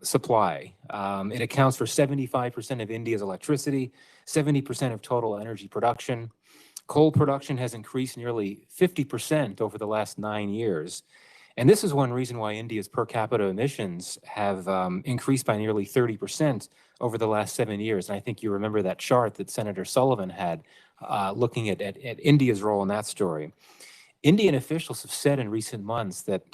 supply. It accounts for 75% of India's electricity, 70% of total energy production. Coal production has increased nearly 50% over the last 9 years. And this is one reason why India's per capita emissions have increased by nearly 30% over the last 7 years. And I think you remember that chart that Senator Sullivan had looking at India's role in that story. Indian officials have said in recent months that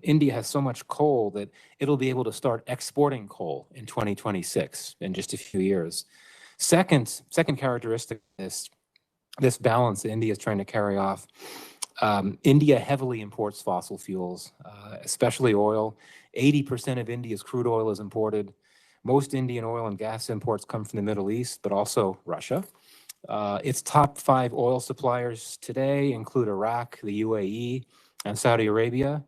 India has so much coal that it'll be able to start exporting coal in 2026, in just a few years. Second characteristic is this balance that India is trying to carry off. India heavily imports fossil fuels, especially oil. 80% of India's crude oil is imported. Most Indian oil and gas imports come from the Middle East, but also Russia. Its top 5 oil suppliers today include Iraq, the UAE, and Saudi Arabia.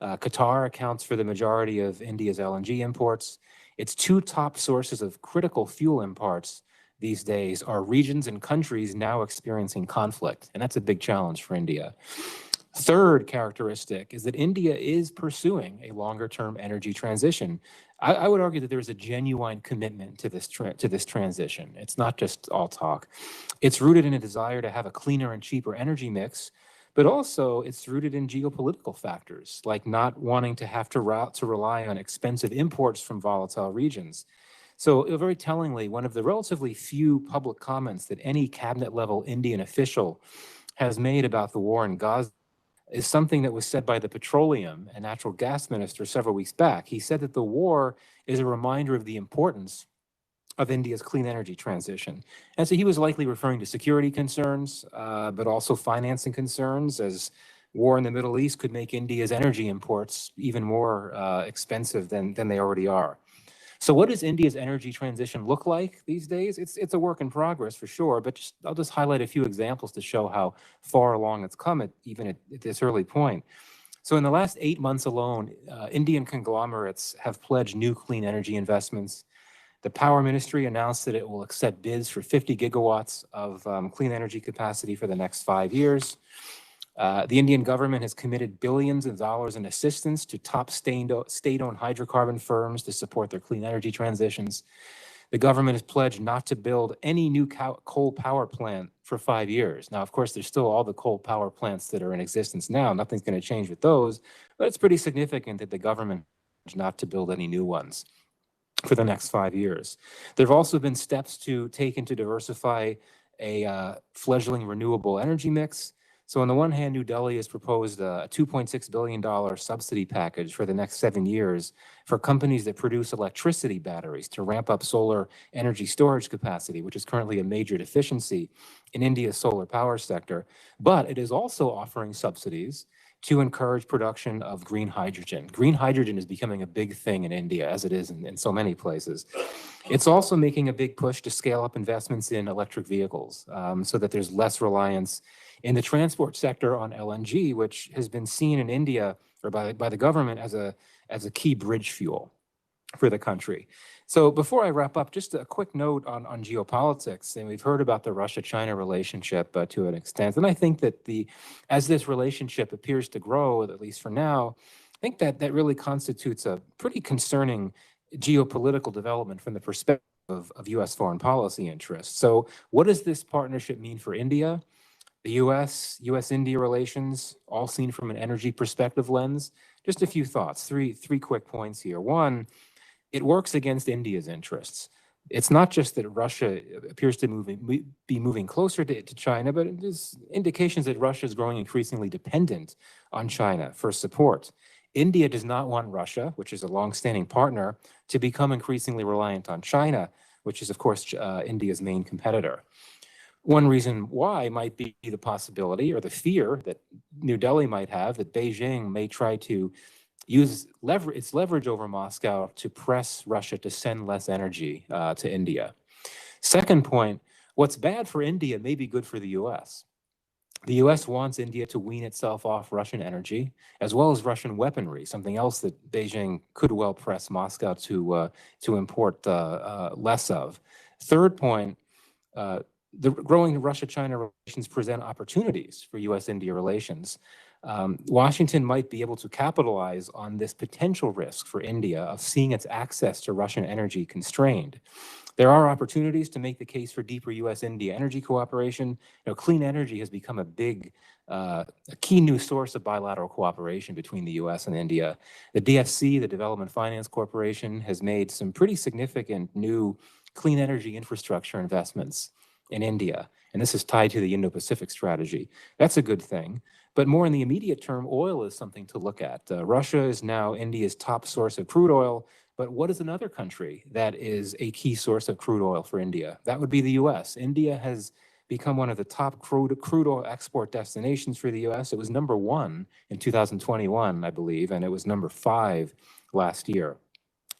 Qatar accounts for the majority of India's LNG imports. Its 2 top sources of critical fuel imports these days are regions and countries now experiencing conflict, and that's a big challenge for India. Third characteristic is that India is pursuing a longer-term energy transition. I would argue that there is a genuine commitment to this transition. It's not just all talk. It's rooted in a desire to have a cleaner and cheaper energy mix, but also it's rooted in geopolitical factors, like not wanting to have to rely on expensive imports from volatile regions. So very tellingly, one of the relatively few public comments that any cabinet-level Indian official has made about the war in Gaza is something that was said by the petroleum and natural gas minister several weeks back. He said that the war is a reminder of the importance of India's clean energy transition. And so he was likely referring to security concerns, but also financing concerns, as war in the Middle East could make India's energy imports even more expensive than they already are. So what does India's energy transition look like these days? It's a work in progress for sure, but I'll just highlight a few examples to show how far along it's come even at this early point. So in the last 8 months alone, Indian conglomerates have pledged new clean energy investments. The Power Ministry announced that it will accept bids for 50 gigawatts of clean energy capacity for the next 5 years. The Indian government has committed billions of dollars in assistance to top state-owned hydrocarbon firms to support their clean energy transitions. The government has pledged not to build any new coal power plant for 5 years. Now, of course, there's still all the coal power plants that are in existence now. Nothing's going to change with those, but it's pretty significant that the government pledged not to build any new ones for the next 5 years. There have also been steps taken to diversify a fledgling renewable energy mix. So on the one hand, New Delhi has proposed a $2.6 billion subsidy package for the next 7 years for companies that produce electricity batteries to ramp up solar energy storage capacity, which is currently a major deficiency in India's solar power sector. But it is also offering subsidies to encourage production of green hydrogen. Green hydrogen is becoming a big thing in India, as it is in so many places. It's also making a big push to scale up investments in electric vehicles so that there's less reliance in the transport sector on LNG, which has been seen in India or by the government as a key bridge fuel for the country. So before I wrap up, just a quick note on geopolitics. And we've heard about the Russia-China relationship to an extent. And I think that as this relationship appears to grow, at least for now, I think that really constitutes a pretty concerning geopolitical development from the perspective of U.S. foreign policy interests. So what does this partnership mean for India? The U.S.-India relations, all seen from an energy perspective lens? Just a few thoughts, three quick points here. One, it works against India's interests. It's not just that Russia appears to be moving closer to China, but there's indications that Russia is growing increasingly dependent on China for support. India does not want Russia, which is a longstanding partner, to become increasingly reliant on China, which is, of course, India's main competitor. One reason why might be the possibility or the fear that New Delhi might have that Beijing may try to use its leverage over Moscow to press Russia to send less energy to India. Second point, what's bad for India may be good for the U.S. The U.S. wants India to wean itself off Russian energy, as well as Russian weaponry, something else that Beijing could well press Moscow to import less of. Third point, the growing Russia-China relations present opportunities for U.S.-India relations. Washington might be able to capitalize on this potential risk for India of seeing its access to Russian energy constrained. There are opportunities to make the case for deeper U.S.-India energy cooperation. Clean energy has become a key new source of bilateral cooperation between the U.S. and India. The DFC, the Development Finance Corporation, has made some pretty significant new clean energy infrastructure investments in India, and this is tied to the Indo-Pacific strategy. That's a good thing. But more in the immediate term, oil is something to look at. Russia is now India's top source of crude oil, but what is another country that is a key source of crude oil for India? That would be the U.S. India has become one of the top crude oil export destinations for the U.S. It was number 1 in 2021, I believe, and it was number 5 last year.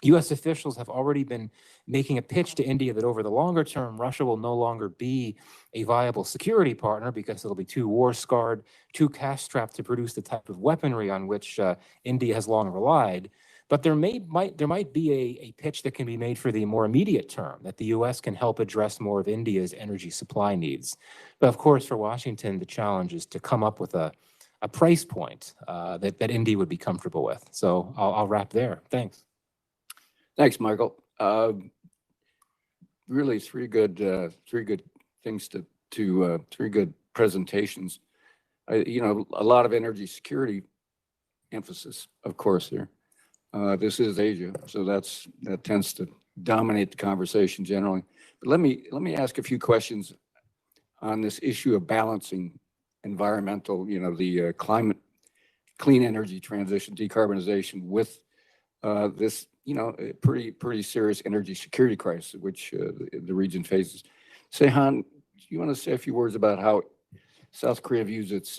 U.S. officials have already been making a pitch to India that over the longer term, Russia will no longer be a viable security partner because it'll be too war-scarred, too cash-strapped to produce the type of weaponry on which India has long relied. But there might be a pitch that can be made for the more immediate term, that the U.S. can help address more of India's energy supply needs. But of course, for Washington, the challenge is to come up with a price point that India would be comfortable with. So I'll wrap there. Thanks.
Thanks, Michael. Really, three good things three good presentations. A lot of energy security emphasis, of course, here. This is Asia, so that tends to dominate the conversation generally. But let me ask a few questions on this issue of balancing environmental, the climate, clean energy transition, decarbonization with this, a pretty serious energy security crisis, which the region faces. Sehan, do you want to say a few words about how South Korea views its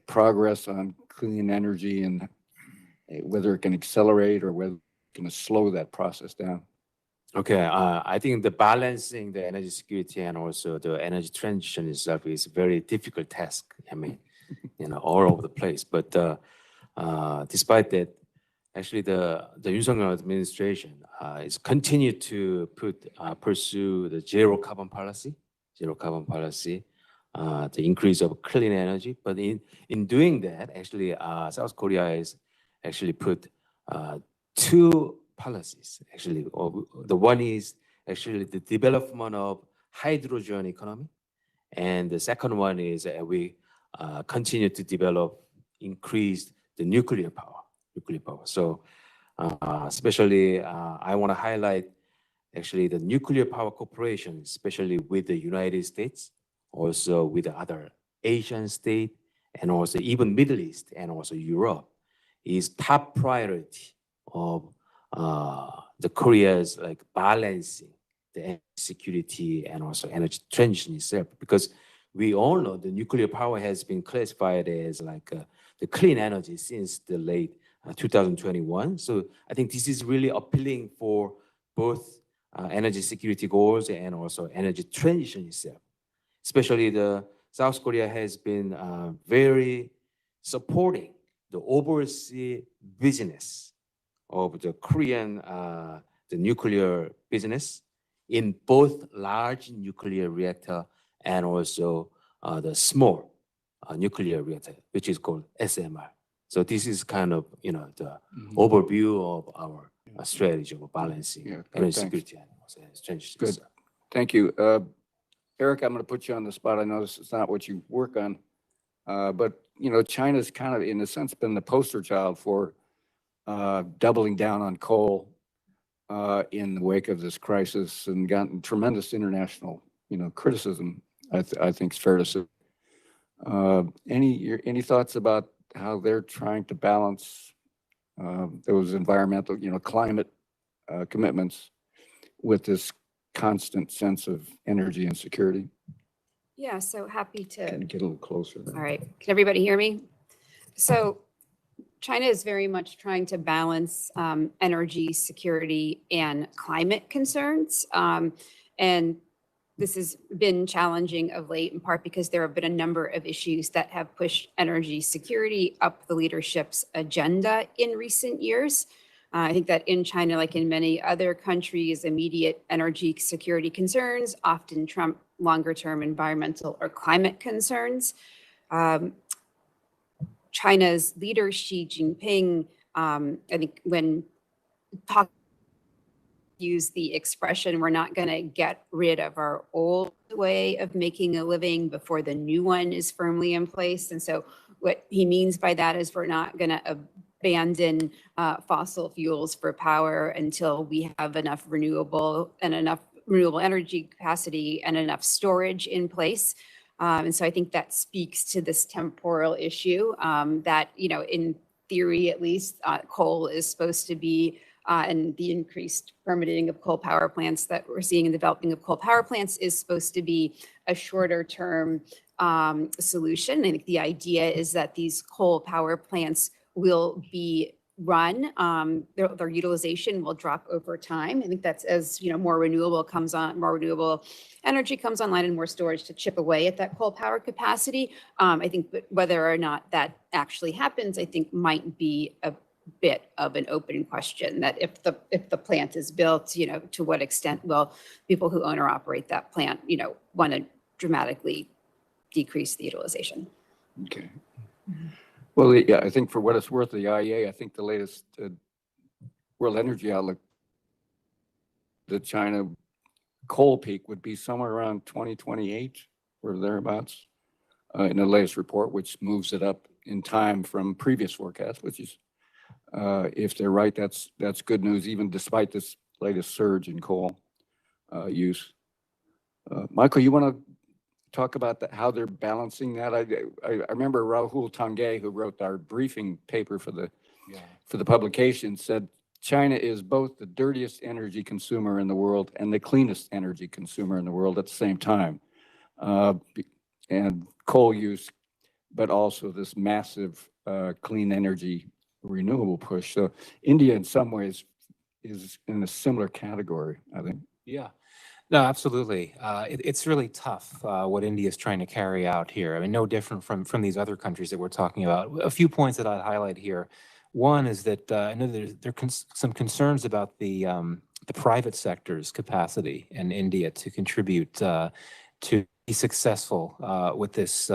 progress on clean energy and whether it can accelerate or whether it can slow that process down?
Okay, I think the balancing the energy security and also the energy transition itself is a very difficult task. I mean, all over the place. But despite that, actually, the Yoon Suk-yeol administration is continued to pursue the zero carbon policy, the increase of clean energy. But in doing that, actually, South Korea has actually put two policies. Actually, the one is actually the development of hydrogen economy, and the second one is we continue to develop, increase the nuclear power. So, especially, I want to highlight actually the nuclear power cooperation, especially with the United States, also with the other Asian states, and also even Middle East and also Europe, is top priority of the Korea's like balancing the energy security and also energy transition itself. Because we all know the nuclear power has been classified as like the clean energy since the late 2021. So I think this is really appealing for both energy security goals and also energy transition itself. Especially the South Korea has been very supporting the overseas business of the Korean the nuclear business in both large nuclear reactor and also the small nuclear reactor, which is called SMR. So this is kind of the overview of our strategy of balancing energy security and also energy transition.
Good. Thank you. Eric, I'm going to put you on the spot. I know this is not what you work on, but China's kind of, in a sense, been the poster child for doubling down on coal in the wake of this crisis, and gotten tremendous international, criticism. I think it's fair to say. Any thoughts about how they're trying to balance those environmental, climate commitments with this constant sense of energy and security?
Yeah, so happy to.
Can you get a little closer there?
All right, can everybody hear me? So China is very much trying to balance energy security and climate concerns. And this has been challenging of late, in part because there have been a number of issues that have pushed energy security up the leadership's agenda in recent years. I think that in China, like in many other countries, immediate energy security concerns often trump longer-term environmental or climate concerns. China's leader, Xi Jinping, I think when use the expression, we're not going to get rid of our old way of making a living before the new one is firmly in place. And so what he means by that is we're not going to abandon fossil fuels for power until we have enough renewable energy capacity and enough storage in place. And so I think that speaks to this temporal issue that, in theory, at least, coal is supposed to be, and the increased permitting of coal power plants that we're seeing in developing of coal power plants is supposed to be a shorter term solution. I think the idea is that these coal power plants will be run, their utilization will drop over time. I think that's as more renewable energy comes online and more storage to chip away at that coal power capacity. I think whether or not that actually happens, I think might be a bit of an open question, that if the plant is built, to what extent will people who own or operate that plant, want to dramatically decrease the utilization.
Okay. Well, yeah, I think for what it's worth, the IEA, I think the latest World Energy Outlook, the China coal peak would be somewhere around 2028 or thereabouts in the latest report, which moves it up in time from previous forecasts, which is, if they're right, that's good news, even despite this latest surge in coal use. Michael, you want to talk about how they're balancing that? I remember Rahul Tanguay, who wrote our briefing paper for the publication, said China is both the dirtiest energy consumer in the world and the cleanest energy consumer in the world at the same time. And coal use, but also this massive clean energy renewable push. So India in some ways is in a similar category, I think.
Yeah. No, absolutely. It's really tough what India is trying to carry out here. I mean, no different from these other countries that we're talking about. A few points that I'd highlight here. One is that I know there are some concerns about the private sector's capacity in India to contribute to be successful with this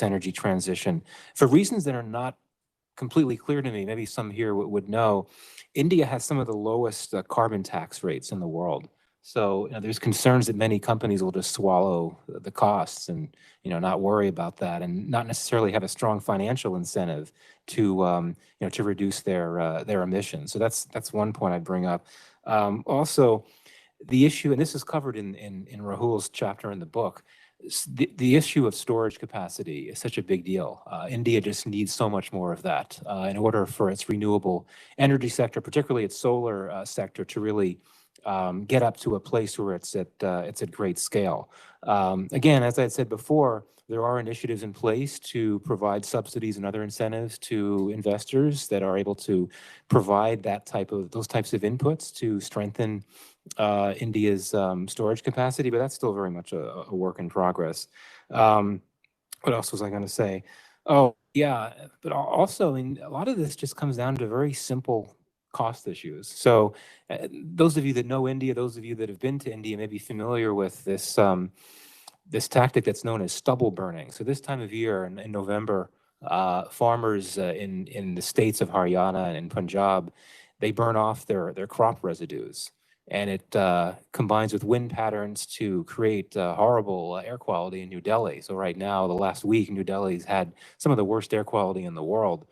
energy transition for reasons that are not completely clear to me. Maybe some here would know. India has some of the lowest carbon tax rates in the world. So there's concerns that many companies will just swallow the costs and not worry about that, and not necessarily have a strong financial incentive to to reduce their emissions. So that's one point I'd bring up. Also, the issue, and this is covered in Rahul's chapter in the book, the issue of storage capacity is such a big deal. India just needs so much more of that in order for its renewable energy sector, particularly its solar sector, to really get up to a place where it's at great scale. Again, as I said before, there are initiatives in place to provide subsidies and other incentives to investors that are able to provide those types of inputs to strengthen India's storage capacity, but that's still very much a work in progress. What else was I going to say? Oh, yeah, but also, I mean, a lot of this just comes down to very simple cost issues. So those of you that know India, those of you that have been to India may be familiar with this this tactic that's known as stubble burning. So this time of year in November, farmers in the states of Haryana and Punjab, they burn off their crop residues. And it combines with wind patterns to create horrible air quality in New Delhi. So right now, the last week, New Delhi's had some of the worst air quality in the world.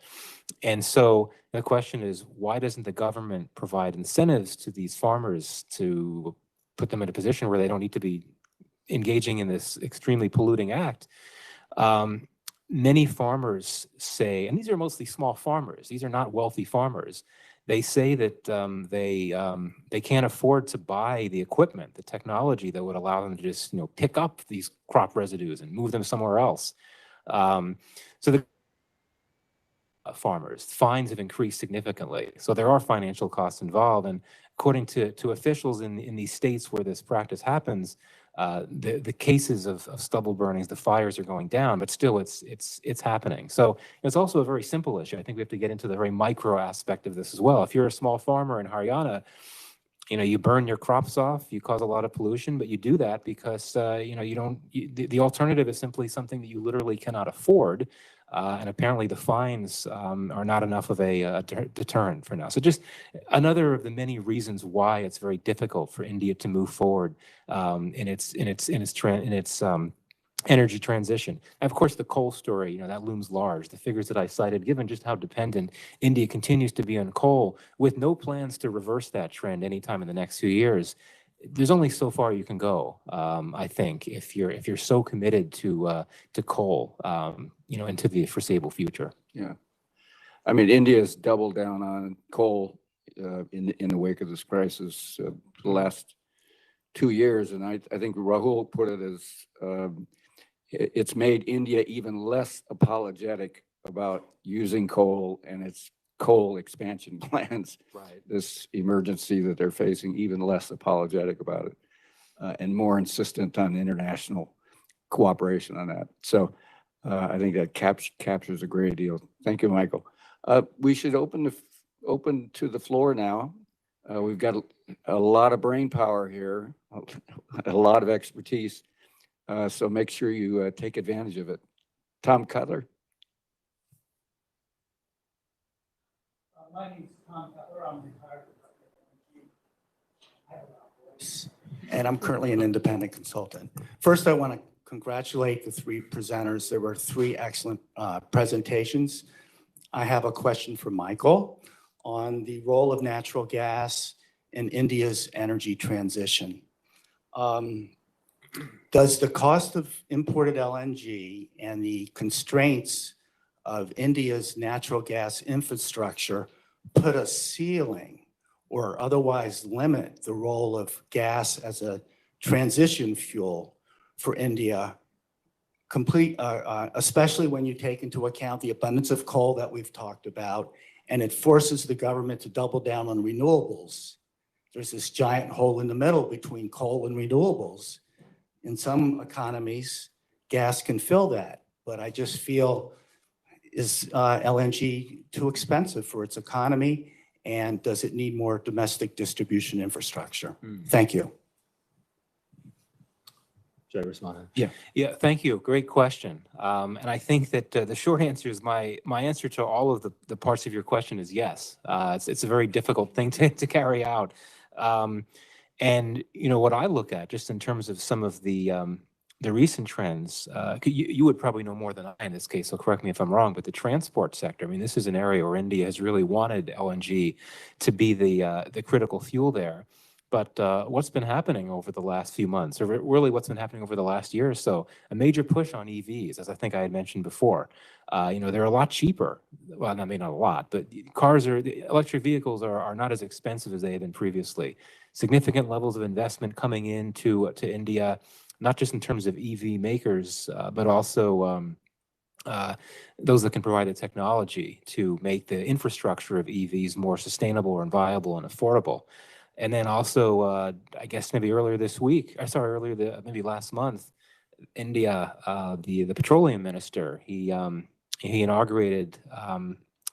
And so the question is, why doesn't the government provide incentives to these farmers to put them in a position where they don't need to be engaging in this extremely polluting act? Many farmers say, and these are mostly small farmers, these are not wealthy farmers, they say that they can't afford to buy the equipment, the technology that would allow them to just pick up these crop residues and move them somewhere else. So the farmers fines have increased significantly. So there are financial costs involved, and according to officials in these states where this practice happens, the cases of stubble burnings, the fires are going down, but still it's happening. So it's also a very simple issue. I think we have to get into the very micro aspect of this as well. If you're a small farmer in Haryana, you burn your crops off, you cause a lot of pollution, but you do that because the alternative is simply something that you literally cannot afford. And apparently the fines are not enough of a deterrent for now. So just another of the many reasons why it's very difficult for India to move forward in its energy transition. And of course, the coal story, that looms large. The figures that I cited, given just how dependent India continues to be on coal, with no plans to reverse that trend anytime in the next few years, there's only so far you can go, I think, if you're so committed to coal, into the foreseeable future.
Yeah, I mean, India's doubled down on coal in the wake of this crisis the last 2 years, and I think Rahul put it as it's made India even less apologetic about using coal and its coal expansion plans.
Right.
This emergency that they're facing, even less apologetic about it, and more insistent on international cooperation on that. So I think that captures a great deal. Thank you, Michael. We should open to the floor now. We've got a lot of brain power here, a lot of expertise. So make sure you take advantage of it. Tom Cutler.
My name is Tom Cutler. I'm retired and I'm currently an independent consultant. First, I want to congratulate the three presenters. There were three excellent presentations. I have a question for Michael on the role of natural gas in India's energy transition. Does the cost of imported LNG and the constraints of India's natural gas infrastructure put a ceiling or otherwise limit the role of gas as a transition fuel for India, especially when you take into account the abundance of coal that we've talked about, and it forces the government to double down on renewables? There's this giant hole in the middle between coal and renewables. In some economies, gas can fill that, but I just feel, is LNG too expensive for its economy? And does it need more domestic distribution infrastructure? Thank you.
Should I respond?
Yeah.
Yeah, thank you. Great question. And I think that the short answer is my answer to all of the parts of your question is yes. It's a very difficult thing to carry out. And what I look at just in terms of some of the recent trends, you would probably know more than I in this case, so correct me if I'm wrong, but the transport sector, I mean, this is an area where India has really wanted LNG to be the critical fuel there. But what's been happening over the last few months, or really what's been happening over the last year or so, a major push on EVs, as I think I had mentioned before. They're a lot cheaper. Well, I mean, not a lot, but electric vehicles are not as expensive as they have been previously. Significant levels of investment coming into India, not just in terms of EV makers, but also those that can provide the technology to make the infrastructure of EVs more sustainable and viable and affordable. And then also, I guess maybe maybe last month, India, the petroleum minister, he inaugurated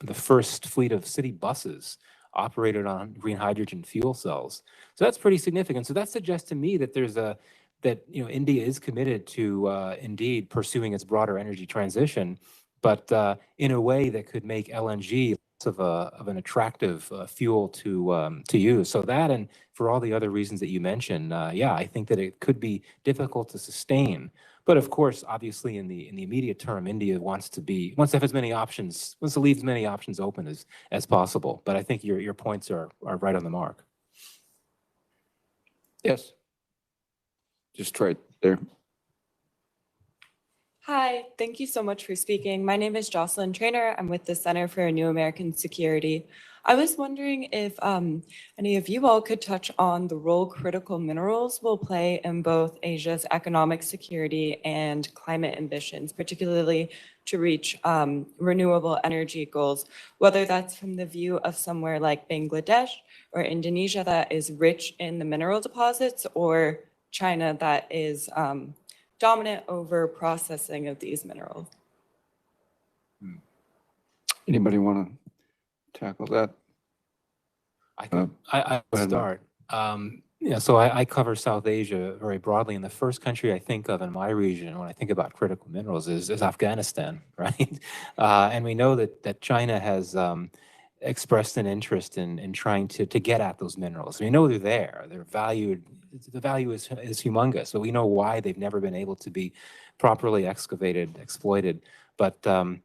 the first fleet of city buses operated on green hydrogen fuel cells. So that's pretty significant. So that suggests to me that India is committed to indeed pursuing its broader energy transition, but in a way that could make LNG of an attractive fuel to use. So that, and for all the other reasons that you mentioned, I think that it could be difficult to sustain. But of course, obviously, in the immediate term, India wants to have as many options, wants to leave as many options open as possible. But I think your points are right on the mark.
Yes. Just right there.
Hi, thank you so much for speaking. My name is Jocelyn Trainer. I'm with the Center for New American Security. I was wondering if any of you all could touch on the role critical minerals will play in both Asia's economic security and climate ambitions, particularly to reach renewable energy goals, whether that's from the view of somewhere like Bangladesh or Indonesia that is rich in the mineral deposits, or China that is dominant over processing of these minerals.
Anybody want to tackle that?
I
Go ahead,
start. So I cover South Asia very broadly, and the first country I think of in my region when I think about critical minerals is Afghanistan, right? And we know that China has expressed an interest in trying to get at those minerals. We know they're there. They're valued. The value is humongous, but we know why they've never been able to be properly exploited. But that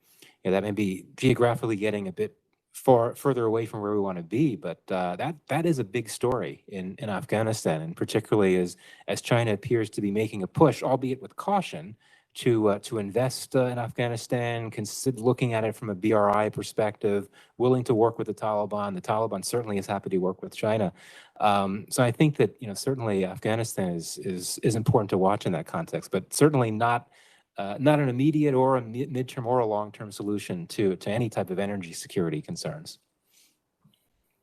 may be geographically getting a bit further away from where we want to be. But that is a big story in Afghanistan, and particularly as China appears to be making a push, albeit with caution, to invest in Afghanistan, looking at it from a BRI perspective, willing to work with the Taliban. The Taliban certainly is happy to work with China. So I think that certainly Afghanistan is important to watch in that context, but certainly not an immediate or a midterm or a long-term solution to any type of energy security concerns.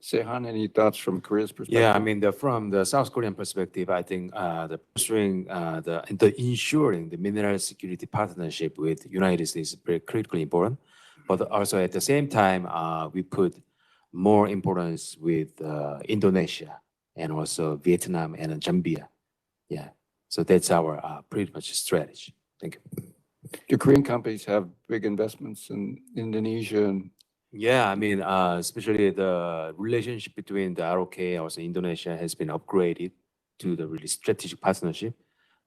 Sehan, any thoughts from Korea's perspective?
Yeah, I mean, from the South Korean perspective, I think the pursuing the ensuring the mineral security partnership with United States is very critically important. But also at the same time, we put more importance with Indonesia and also Vietnam and Zambia. Yeah, so that's our pretty much strategy. Thank you.
Do Korean companies have big investments in Indonesia? And
Yeah, I mean, especially the relationship between the ROK and also Indonesia has been upgraded to the really strategic partnership.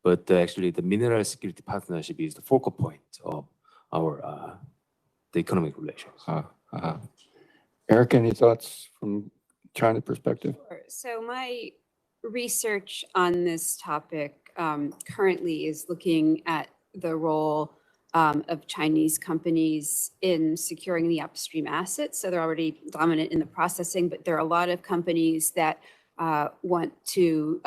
But actually, the mineral security partnership is the focal point of our the economic relations.
Eric, any thoughts from China perspective?
Sure. So my research on this topic currently is looking at the role of Chinese companies in securing the upstream assets. So they're already dominant in the processing, but there are a lot of companies that want to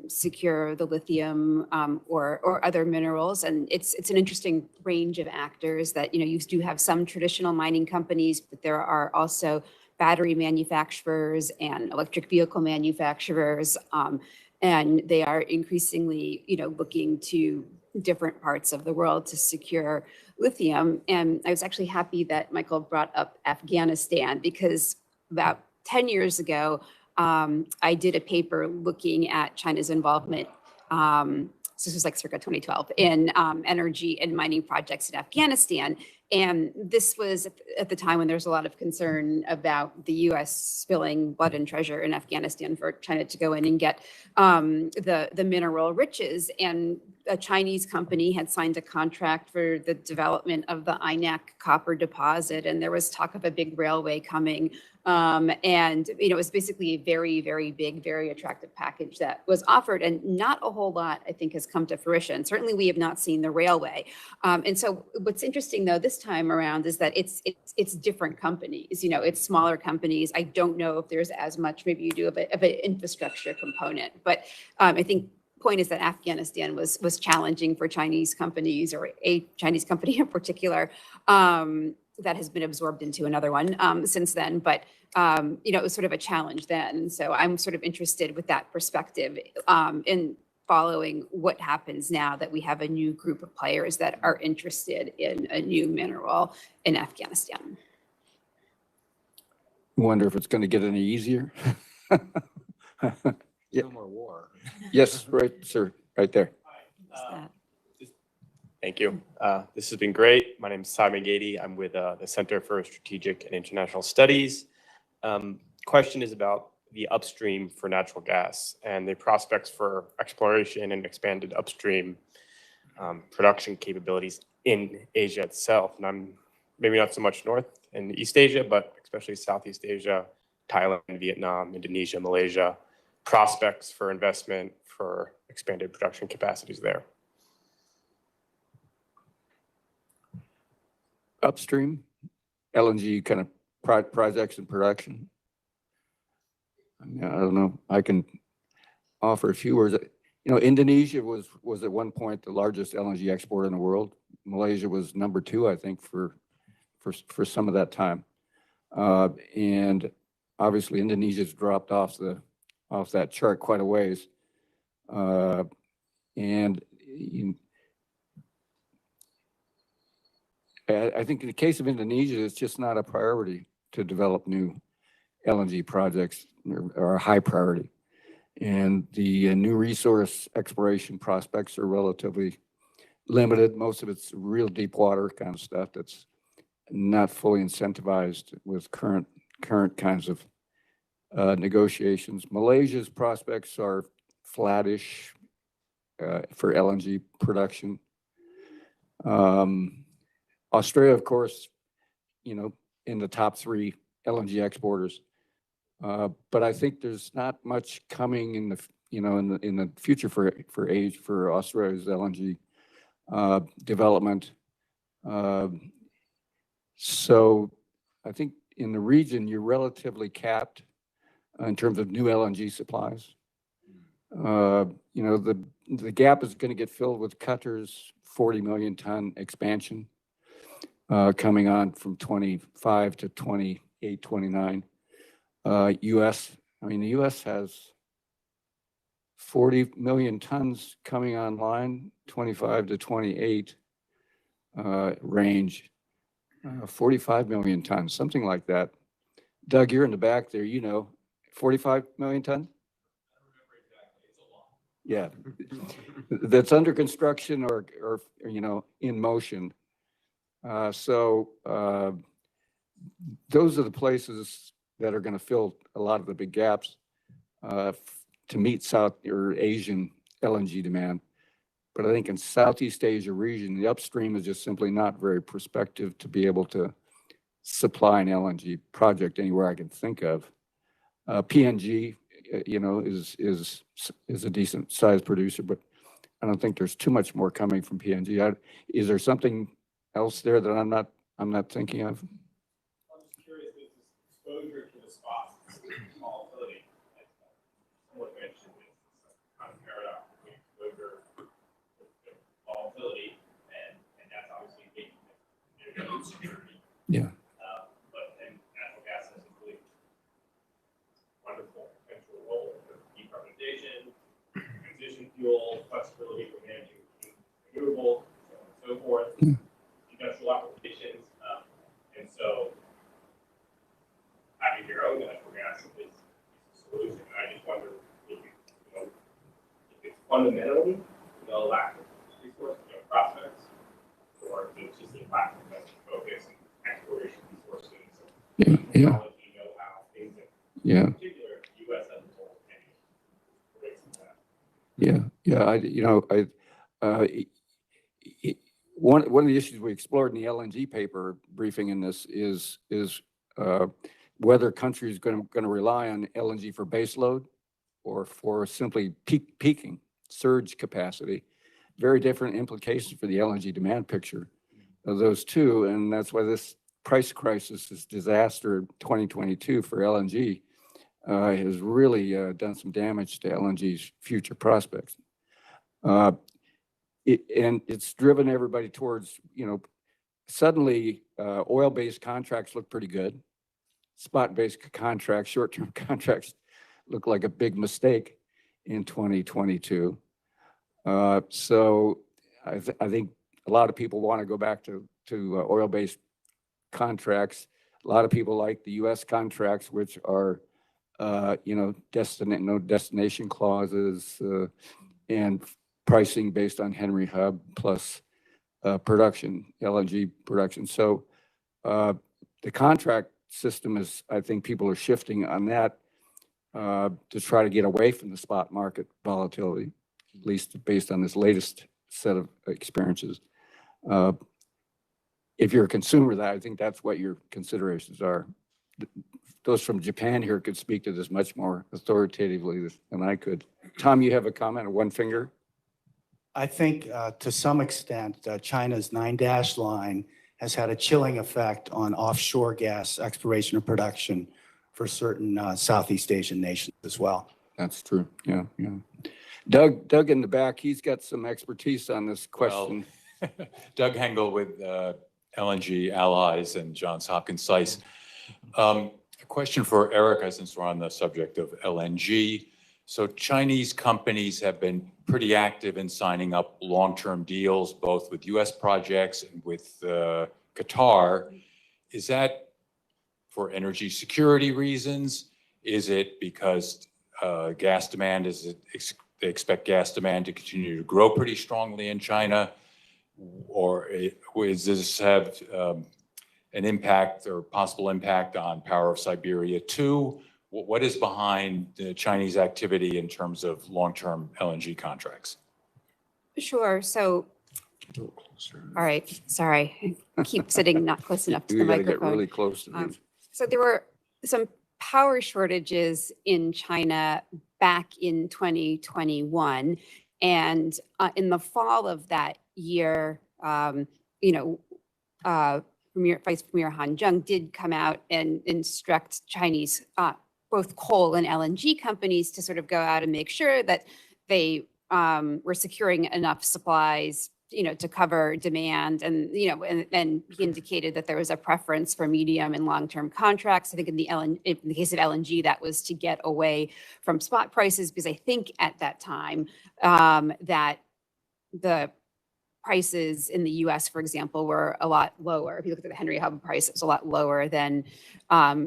secure the lithium or other minerals. And it's an interesting range of actors that, you do have some traditional mining companies, but there are also battery manufacturers and electric vehicle manufacturers. And they are increasingly, looking to different parts of the world to secure lithium. And I was actually happy that Michael brought up Afghanistan, because about 10 years ago, I did a paper looking at China's involvement so this was like circa 2012, in energy and mining projects in Afghanistan. And this was at the time when there was a lot of concern about the U.S. spilling blood and treasure in Afghanistan for China to go in and get the mineral riches. And a Chinese company had signed a contract for the development of the Inak copper deposit, and there was talk of a big railway coming. And it was basically a very, very big, very attractive package that was offered, and not a whole lot, I think, has come to fruition. Certainly, we have not seen the railway. And so, what's interesting though this time around is that it's different companies. It's smaller companies. I don't know if there's as much. Maybe you do of an infrastructure component, but I think. Point is that Afghanistan was challenging for Chinese companies, or a Chinese company in particular, that has been absorbed into another one since then. But it was sort of a challenge then. And so I'm sort of interested with that perspective in following what happens now that we have a new group of players that are interested in a new mineral in Afghanistan.
Wonder if it's going to get any easier. Yeah.
No more war.
Yes, right, sir, right there.
Thank you. This has been great. My name is Simon Gady. I'm with the Center for Strategic and International Studies. Question is about the upstream for natural gas and the prospects for exploration and expanded upstream production capabilities in Asia itself. And I'm maybe not so much North and East Asia, but especially Southeast Asia, Thailand, Vietnam, Indonesia, Malaysia, prospects for investment for expanded production capacities there.
Upstream, LNG kind of projects and production. I mean, I don't know. I can offer a few words. Indonesia was at one point the largest LNG exporter in the world. Malaysia was number 2, I think, for some of that time. And obviously, Indonesia's dropped off that chart quite a ways. I think in the case of Indonesia, it's just not a priority to develop new LNG projects, or a high priority. And the new resource exploration prospects are relatively limited. Most of it's real deep water kind of stuff that's not fully incentivized with current kinds of negotiations. Malaysia's prospects are flattish for LNG production. Australia, of course, in the top 3 LNG exporters. But I think there's not much coming in the future for Australia's LNG development. So I think in the region you're relatively capped in terms of new LNG supplies. The gap is going to get filled with Qatar's 40 million ton expansion coming on from 25 to 28, 29. The U.S. has 40 million tons coming online, 25 to 28 range, 45 million tons, something like that. Doug, you're in the back there, 45 million tons? Yeah, that's under construction or in motion. So those are the places that are going to fill a lot of the big gaps to meet South or Asian LNG demand. But I think in Southeast Asia region, the upstream is just simply not very prospective to be able to supply an LNG project anywhere I can think of. PNG, is a decent sized producer, but I don't think there's too much more coming from PNG. Is there something else there that I'm not thinking of?
I'm just curious, with exposure to the spot volatility, somewhat mentioned this kind of paradox between exposure to volatility, and that's obviously big energy security.
Yeah.
But then natural gas has a really wonderful potential role for decarbonization, transition fuel, flexibility for managing renewables, so on and so forth. Industrial applications, and so having your own natural gas is a solution. I just wonder if it's fundamentally the lack of resource prospects, or it's just a lack of focus and exploration resources,
Yeah, yeah,
technology, know-how, things that
yeah,
in particular U.S. as a whole can create some of that.
yeah, yeah. One of the issues we explored in the LNG paper briefing in this is whether countries going to rely on LNG for baseload or for simply peaking surge capacity. Very different implications for the LNG demand picture of those two, and that's why this price crisis, this disaster 2022 for LNG, has really done some damage to LNG's future prospects. And it's driven everybody towards, suddenly oil-based contracts look pretty good. Spot-based contracts, short-term contracts look like a big mistake in 2022. So I think a lot of people want to go back to oil-based contracts. A lot of people like the U.S. contracts, which are, no destination clauses and pricing based on Henry Hub plus production, LNG production. So the contract system is, I think people are shifting on that to try to get away from the spot market volatility, at least based on this latest set of experiences. If you're a consumer, I think that's what your considerations are. Those from Japan here could speak to this much more authoritatively than I could. Tom, you have a comment on one finger?
I think to some extent, China's 9-dash line has had a chilling effect on offshore gas exploration and production for certain Southeast Asian nations as well.
That's true. Yeah, yeah. Doug in the back, he's got some expertise on this question.
Well, Doug Hengel with LNG Allies and Johns Hopkins SAIS. A question for Erica, since we're on the subject of LNG. So Chinese companies have been pretty active in signing up long-term deals, both with U.S. projects and with Qatar. Is that for energy security reasons? Is it because gas demand they expect gas demand to continue to grow pretty strongly in China? Or does this have an impact or possible impact on Power of Siberia 2? What is behind the Chinese activity in terms of long-term LNG contracts?
Sure. So, all right, sorry, I keep sitting not close enough to the
You gotta
microphone.
get really close to this.
So there were some power shortages in China back in 2021. And in the fall of that year, Vice Premier Han Zheng did come out and instruct Chinese both coal and LNG companies to sort of go out and make sure that they were securing enough supplies, to cover demand. And he indicated that there was a preference for medium and long-term contracts. I think in the case of LNG, that was to get away from spot prices, because I think at that time that the prices in the US, for example, were a lot lower. If you look at the Henry Hub price, it was a lot lower than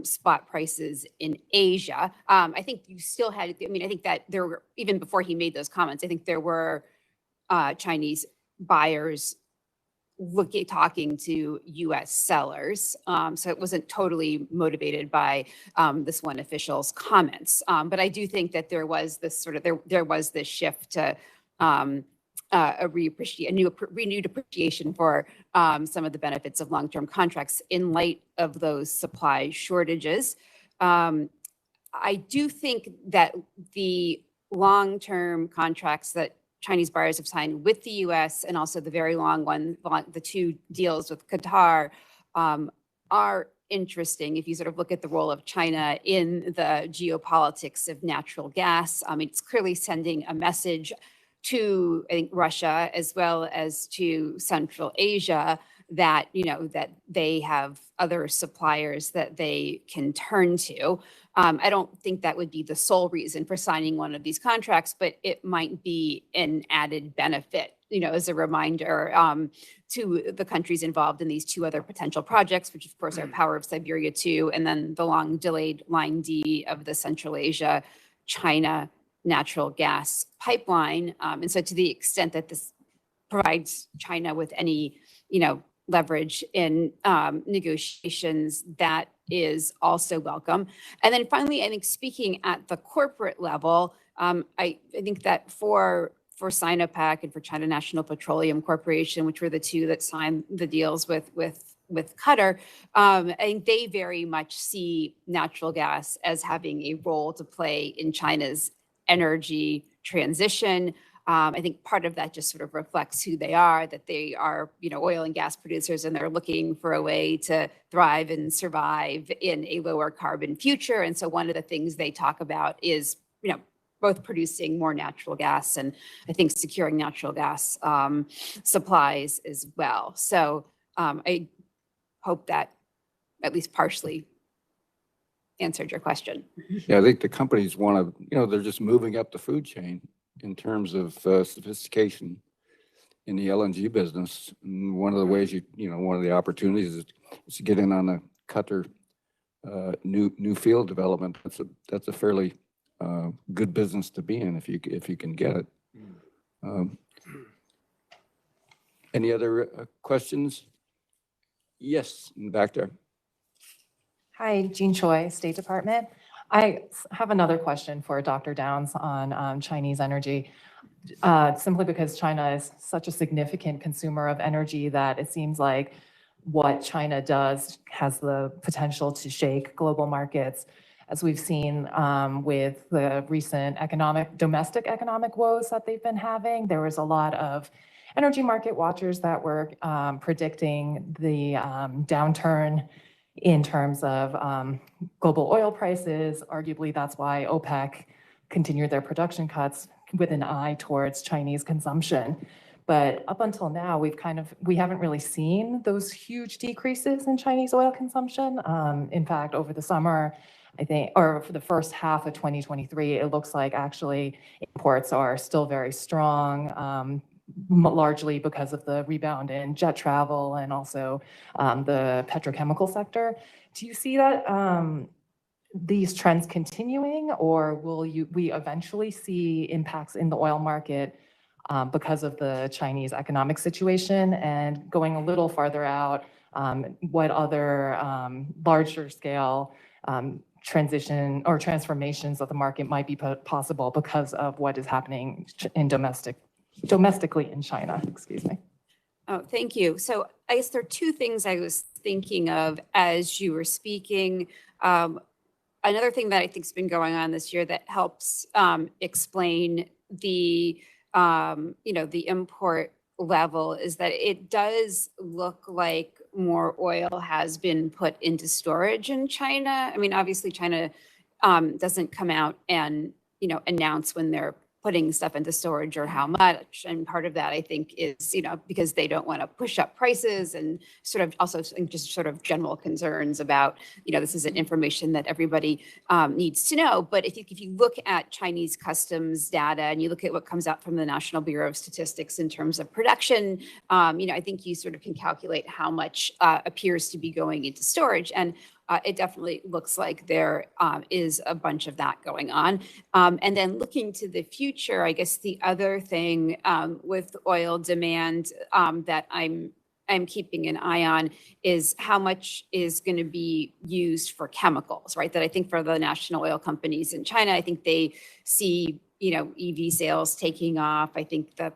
spot prices in Asia. I think you still had, I think that there were, even before he made those comments, I think there were Chinese buyers talking to US sellers. So it wasn't totally motivated by this one official's comments. But I do think that there was this there was this shift to a renewed appreciation for some of the benefits of long-term contracts in light of those supply shortages. I do think that the long-term contracts that Chinese buyers have signed with the US and also the very long one, the two deals with Qatar, are interesting. If you sort of look at the role of China in the geopolitics of natural gas, it's clearly sending a message to, I think, Russia as well as to Central Asia that, that they have other suppliers that they can turn to. I don't think that would be the sole reason for signing one of these contracts, but it might be an added benefit, as a reminder to the countries involved in these two other potential projects, which of course are Power of Siberia 2, and then the long delayed Line D of the Central Asia, China natural gas pipeline. And so to the extent that this provides China with any, leverage in negotiations, that is also welcome. And then finally, I think speaking at the corporate level, I think that for Sinopec and for China National Petroleum Corporation, which were the two that signed the deals with Qatar, I think they very much see natural gas as having a role to play in China's energy transition. I think part of that just sort of reflects who they are, that they are, oil and gas producers, and they're looking for a way to thrive and survive in a lower carbon future. And so one of the things they talk about is, both producing more natural gas and I think securing natural gas supplies as well. So I hope that at least partially answered your question.
Yeah, I think the companies want to, they're just moving up the food chain in terms of sophistication in the LNG business. And one of the ways one of the opportunities is to get in on the Qatar new field development. That's a fairly good business to be in if you can get it. Any other questions? Yes, in the back there.
Hi, Jean Choi, State Department. I have another question for Dr. Downs on Chinese energy, simply because China is such a significant consumer of energy that it seems like what China does has the potential to shake global markets. As we've seen with the recent domestic economic woes that they've been having, there was a lot of energy market watchers that were predicting the downturn in terms of global oil prices. Arguably, that's why OPEC continued their production cuts with an eye towards Chinese consumption. But up until now, we haven't really seen those huge decreases in Chinese oil consumption. In fact, over the summer, I think, or for the first half of 2023, it looks like actually imports are still very strong, largely because of the rebound in jet travel and also the petrochemical sector. Do you see that these trends continuing, or will we eventually see impacts in the oil market because of the Chinese economic situation? And going a little farther out, what other larger scale transition or transformations of the market might be possible because of what is happening in domestically in China, excuse me.
Oh, thank you. So I guess there are two things I was thinking of as you were speaking. Another thing that I think has been going on this year that helps explain the, the import level is that it does look like more oil has been put into storage in China. I mean, obviously China doesn't come out and, announce when they're putting stuff into storage or how much. And part of that, I think, is, because they don't want to push up prices and sort of also just sort of general concerns about, this isn't information that everybody needs to know. But if you look at Chinese customs data and you look at what comes out from the National Bureau of Statistics in terms of production, I think you sort of can calculate how much appears to be going into storage. And it definitely looks like there is a bunch of that going on. And then looking to the future, I guess the other thing with oil demand that I'm keeping an eye on is how much is going to be used for chemicals, right? That I think for the national oil companies in China, I think they see, EV sales taking off. I think the,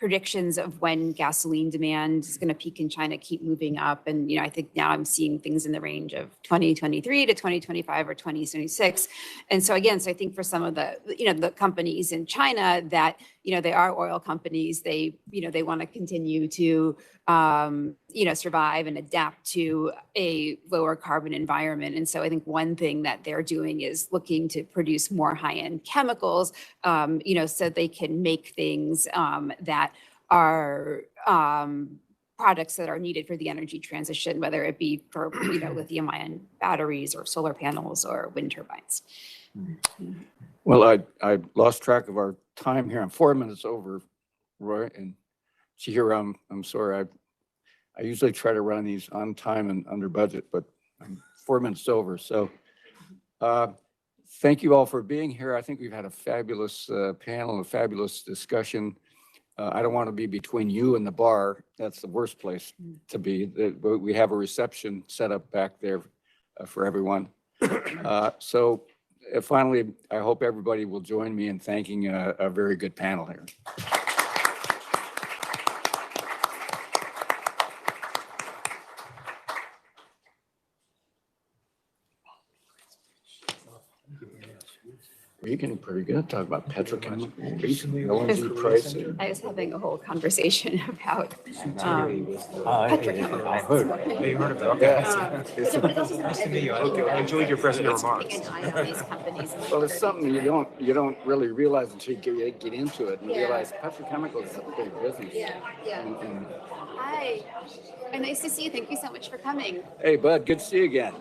predictions of when gasoline demand is going to peak in China keep moving up. And, I think now I'm seeing things in the range of 2023 to 2025 or 2026. And so again, I think for some of the, the companies in China that, they are oil companies, they want to continue to, survive and adapt to a lower carbon environment. And so I think one thing that they're doing is looking to produce more high-end chemicals, so they can make things that are products that are needed for the energy transition, whether it be for, lithium-ion batteries or solar panels or wind turbines.
Well, I lost track of our time here. I'm 4 minutes over, Roy, and Chihiro, I'm sorry. I usually try to run these on time and under budget, but I'm 4 minutes over. So Thank you all for being here. I think we've had a fabulous panel, a fabulous discussion. I don't want to be between you and the bar. That's the worst place to be. But we have a reception set up back there for everyone. So finally, I hope everybody will join me in thanking a very good panel here. You're getting pretty good. Talk about petrochemical, LNG pricing.
I was having a whole conversation about petrochemicals.
I heard. You heard about
Nice
to meet you. I enjoyed your president remarks.
Keeping an eye on these companies.
Well, it's something you don't really realize until you get into it and realize petrochemicals is a big business.
Yeah.
And,
Hi, and nice to see you. Thank you so much for coming.
hey, Bud, good to see you again.